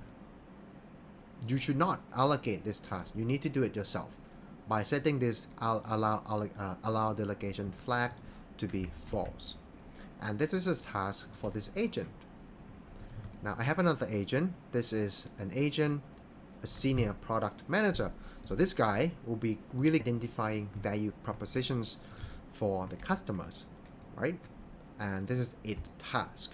you should not allocate this task. You need to do it yourself. By setting this allow delegation flag to be false. And this is a task for this agent. Now I have another agent. This is an agent, a senior product manager. So this guy will be really identifying value propositions for the customers, right? And this is its task.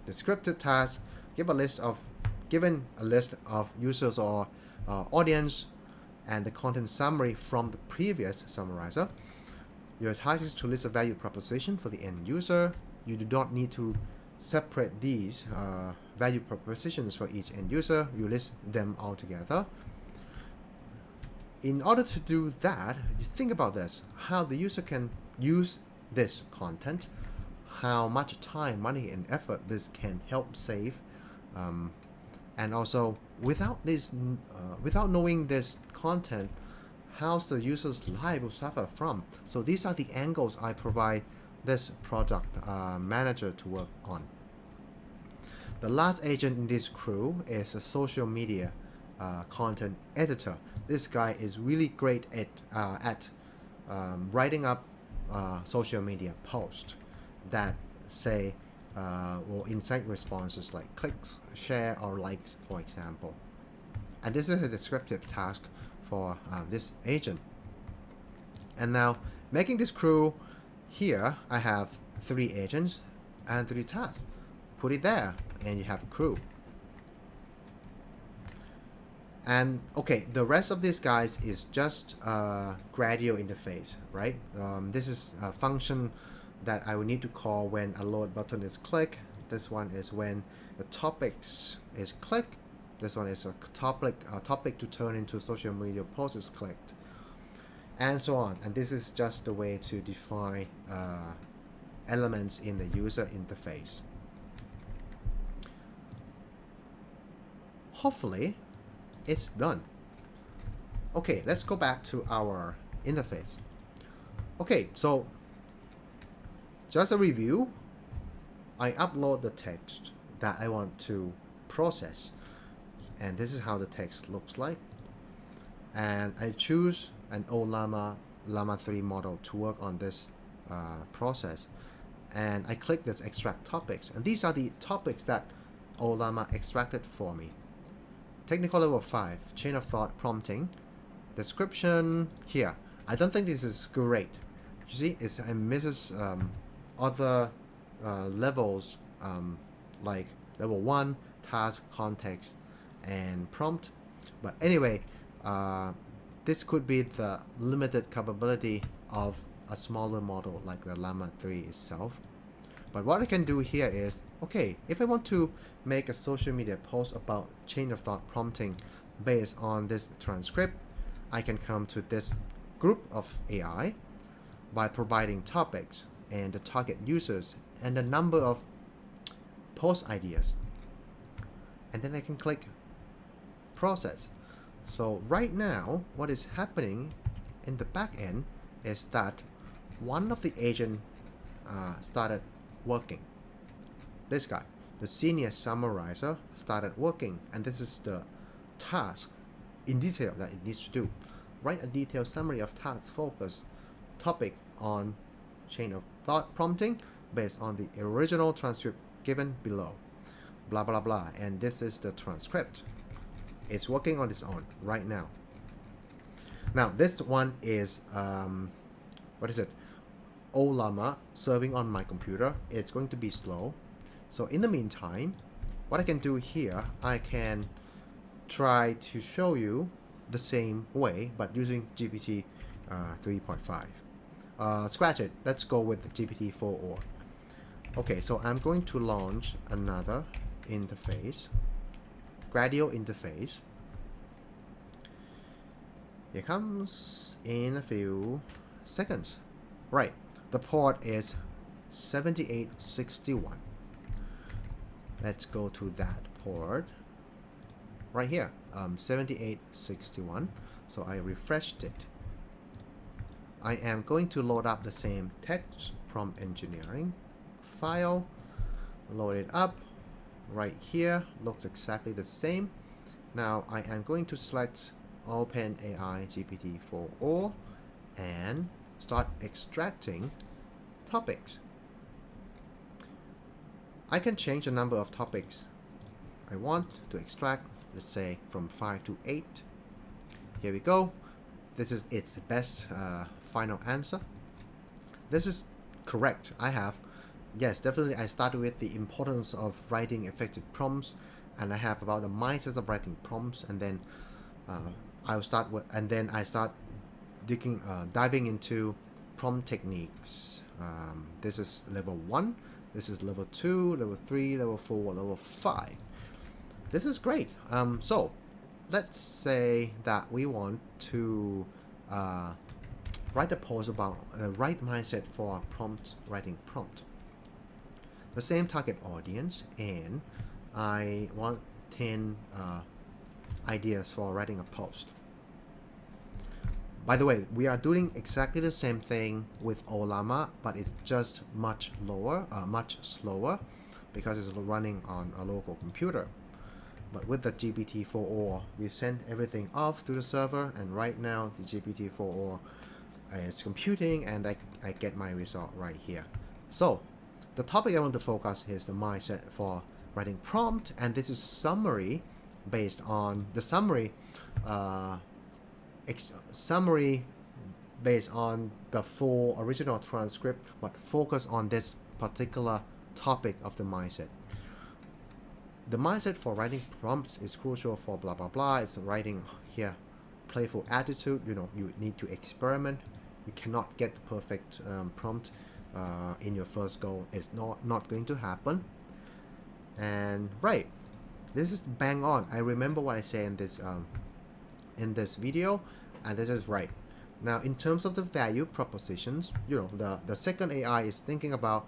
Descriptive task, given a list of users or audience and the content summary from the previous summarizer. Your task is to list a value proposition for the end user. You do not need to separate these value propositions for each end user. You list them all together. In order to do that, you think about this, how the user can use this content, how much time, money, and effort this can help save, and also without knowing this content, how's the user's life will suffer from. So these are the angles I provide this product manager to work on. The last agent in this crew is a social media content editor. This guy is really great at writing up social media posts that say will incite responses like clicks, share, or likes, for example. And this is a descriptive task for this agent. And now, making this crew, here I have 3 agents and 3 tasks. Put it there, and you have a crew. And okay, the rest of these guys is just gradual interface, right? This is a function that I will need to call when a load button is clicked. This one is when the topics is clicked. This one is a topic to turn into social media post is clicked, and so on. And this is just the way to define elements in the user interface. Hopefully, it's done. Okay, let's go back to our interface. Okay, so just a review. I upload the text that I want to process, and this is how the text looks like. And I choose an Ollama Llama 3 model to work on this process, and I click this extract topics, and these are the topics that Ollama extracted for me. Technical level 5, chain of thought prompting, description here. I don't think this is great. You see, it misses other levels like level 1, task, context, and prompt. But anyway, this could be the limited capability of a smaller model like the Llama 3 itself. But what I can do here is, okay, if I want to make a social media post about chain of thought prompting based on this transcript, I can come to this group of AI by providing topics and the target users and the number of post ideas. And then I can click process. So right now, what is happening in the back end is that one of the agent started working. This guy, the senior summarizer, started working, and this is the task in detail that it needs to do. Write a detailed summary of task focus topic on chain of thought prompting based on the original transcript given below. Blah blah blah, and this is the transcript. It's working on its own right now. Now this one is what is it? Ollama serving on my computer. It's going to be slow. So in the meantime, what I can do here, I can try to show you the same way but using GPT 3.5. Scratch it. Let's go with the GPT-4o. Okay, so I'm going to launch another interface, gradual interface. It comes in a few seconds. Right, the port is 7861. Let's go to that port right here, 7861. So I refreshed it. I am going to load up the same text prompt engineering file, load it up right here, looks exactly the same. Now I am going to select OpenAI GPT-4o and start extracting topics. I can change the number of topics I want to extract, let's say from 5 to 8. Here we go. This is its best final answer. This is correct. Yes, definitely I started with the importance of writing effective prompts, and I have about the mindset of writing prompts, and then I start diving into prompt techniques. This is level 1, this is level 2, level 3, level 4, level 5. This is great. So let's say that we want to write a post about the right mindset for writing prompt. The same target audience, and I want 10 ideas for writing a post. By the way, we are doing exactly the same thing with Ollama, but it's just much slower. because it's running on a local computer. But with the GPT-4o, we send everything off to the server, and right now the GPT-4o is computing, and I get my result right here. So the topic I want to focus is the mindset for writing prompt, and this is summary based on the summary based on the full original transcript, but focus on this particular topic of the mindset. The mindset for writing prompts is crucial for blah blah blah. It's writing here playful attitude. You need to experiment. You cannot get the perfect prompt in your first go. It's not going to happen. And right, this is bang on. I remember what I say in this video, and this is right. Now, in terms of the value propositions, the second AI is thinking about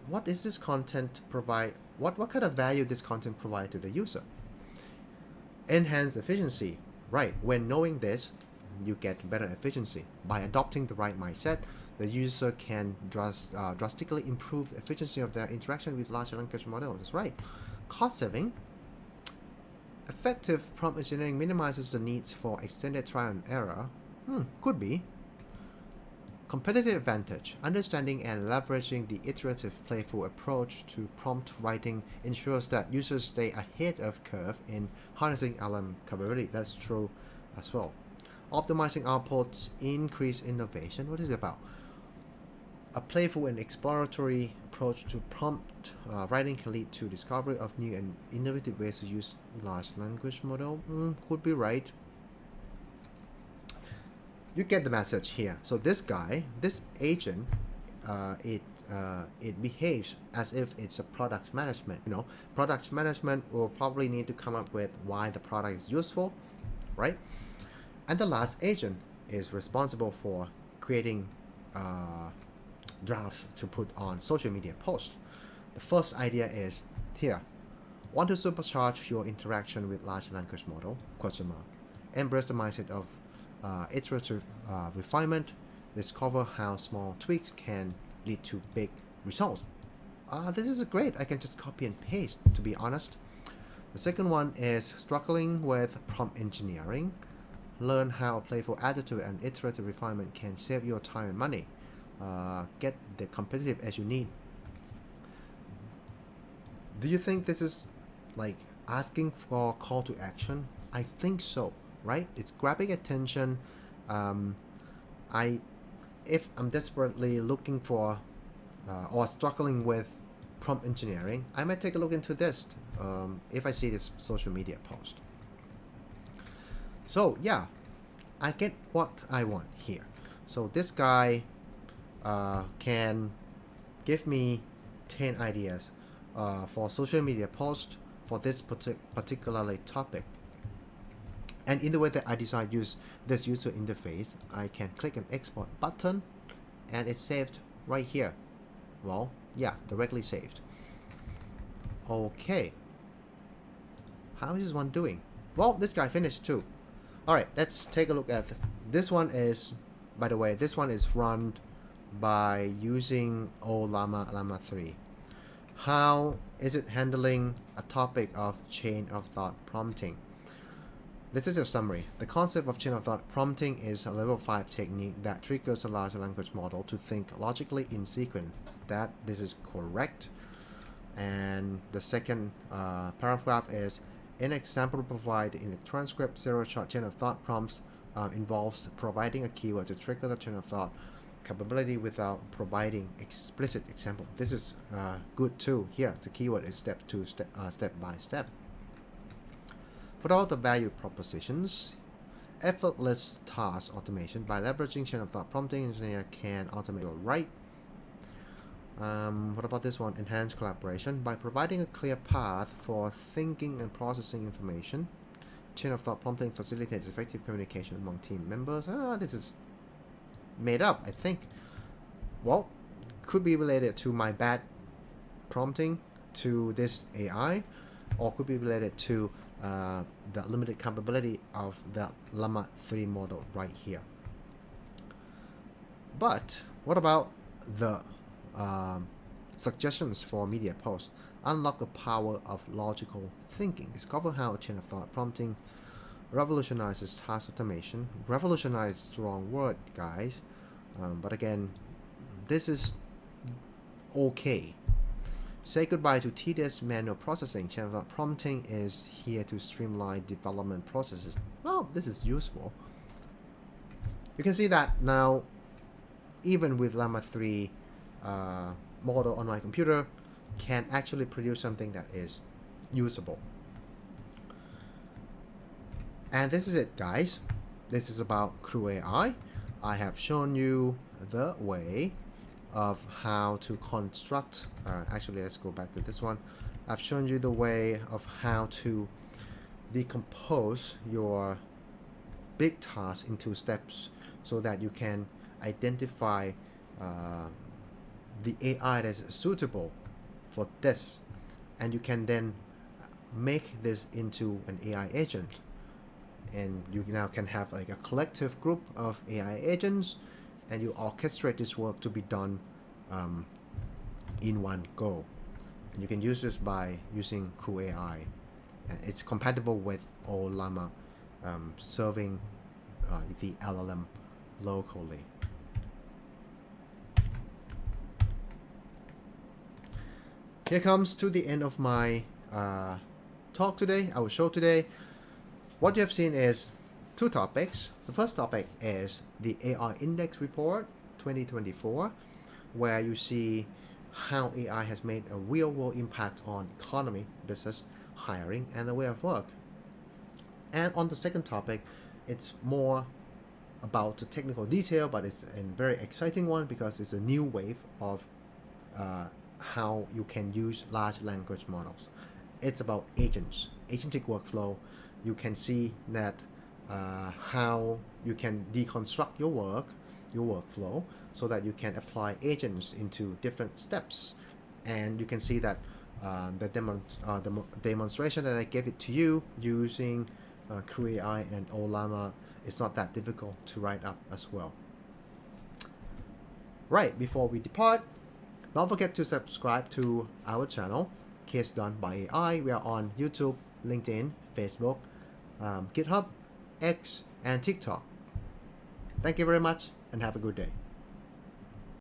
what is this content provide? What kind of value this content provide to the user? Enhance efficiency. Right. When knowing this, you get better efficiency. By adopting the right mindset, the user can drastically improve the efficiency of their interaction with large language models. That's right. Cost saving. Effective prompt engineering minimizes the needs for extended trial and error. Could be. Competitive advantage. Understanding and leveraging the iterative, playful approach to prompt writing ensures that users stay ahead of curve in harnessing LM capability. That's true as well. Optimizing outputs, increase innovation. What is it about? A playful and exploratory approach to prompt writing can lead to discovery of new and innovative ways to use large language model. Could be right. You get the message here. So this guy, this agent, it behaves as if it's a product management. Product management will probably need to come up with why the product is useful, right? And the last agent is responsible for creating drafts to put on social media posts. The first idea is here. Want to supercharge your interaction with large language model? ? Embrace the mindset of iterative refinement. Discover how small tweaks can lead to big results. This is great. I can just copy and paste, to be honest. The second one is struggling with prompt engineering. Learn how playful attitude and iterative refinement can save your time and money. Get the competitive edge you need. Do you think this is like asking for call to action? I think so, right? It's grabbing attention. If I'm desperately looking for or struggling with prompt engineering, I might take a look into this if I see this social media post. So yeah, I get what I want here. So this guy can give me 10 ideas for social media post for this particularly topic. And in the way that I decide to use this user interface, I can click an export button and it's saved right here. Well, yeah, directly saved. Okay. How is this one doing? Well, this guy finished too. Alright, let's take a look at this one. By the way, this one is run by using Ollama Llama 3. How is it handling a topic of chain of thought prompting? This is a summary. The concept of chain of thought prompting is a level 5 technique that triggers a large language model to think logically in sequence. This is correct. And the second paragraph is, an example provided in the transcript, zero-shot chain of thought prompts involves providing a keyword to trigger the chain of thought capability without providing explicit example. This is good too. Here, the keyword is step by step. For all the value propositions, effortless task automation by leveraging chain of thought prompting, engineer can automate your write. What about this one? Enhanced collaboration by providing a clear path for thinking and processing information. Chain of thought prompting facilitates effective communication among team members. This is made up, I think. Well, could be related to my bad prompting to this AI, or could be related to the limited capability of the Llama 3 model right here. But what about the suggestions for media posts, unlock the power of logical thinking, discover how chain of thought prompting revolutionizes task automation. Revolutionize strong word, guys, but again, this is okay. Say goodbye to tedious manual processing. Chain of thought prompting is here to streamline development processes. Well, this is useful. You can see that now, even with Llama 3 model on my computer, can actually produce something that is usable. And this is it, guys. This is about crewAI. I have shown you the way of how to construct, actually let's go back to this one. I've shown you the way of how to decompose your big task into steps so that you can identify the AI that is suitable for this, and you can then make this into an AI agent, and you now can have like a collective group of AI agents, and you orchestrate this work to be done in one go. And you can use this by using crewAI, and it's compatible with Ollama, serving the LLM locally. Here comes to the end of my talk today, our show today. What you have seen is two topics. The first topic is the AI Index Report 2024, where you see how AI has made a real-world impact on economy, business, hiring, and the way of work. And on the second topic, it's more about the technical detail, but it's a very exciting one because it's a new wave of how you can use large language models. It's about agents, agentic workflow. You can see that how you can deconstruct your workflow, so that you can apply agents into different steps. And you can see that the demonstration that I gave it to you using crewAI and Ollama is not that difficult to write up as well. Right, before we depart, don't forget to subscribe to our channel, Case Done by AI. We are on YouTube, LinkedIn, Facebook, GitHub, X, and TikTok. Thank you very much, and have a good day.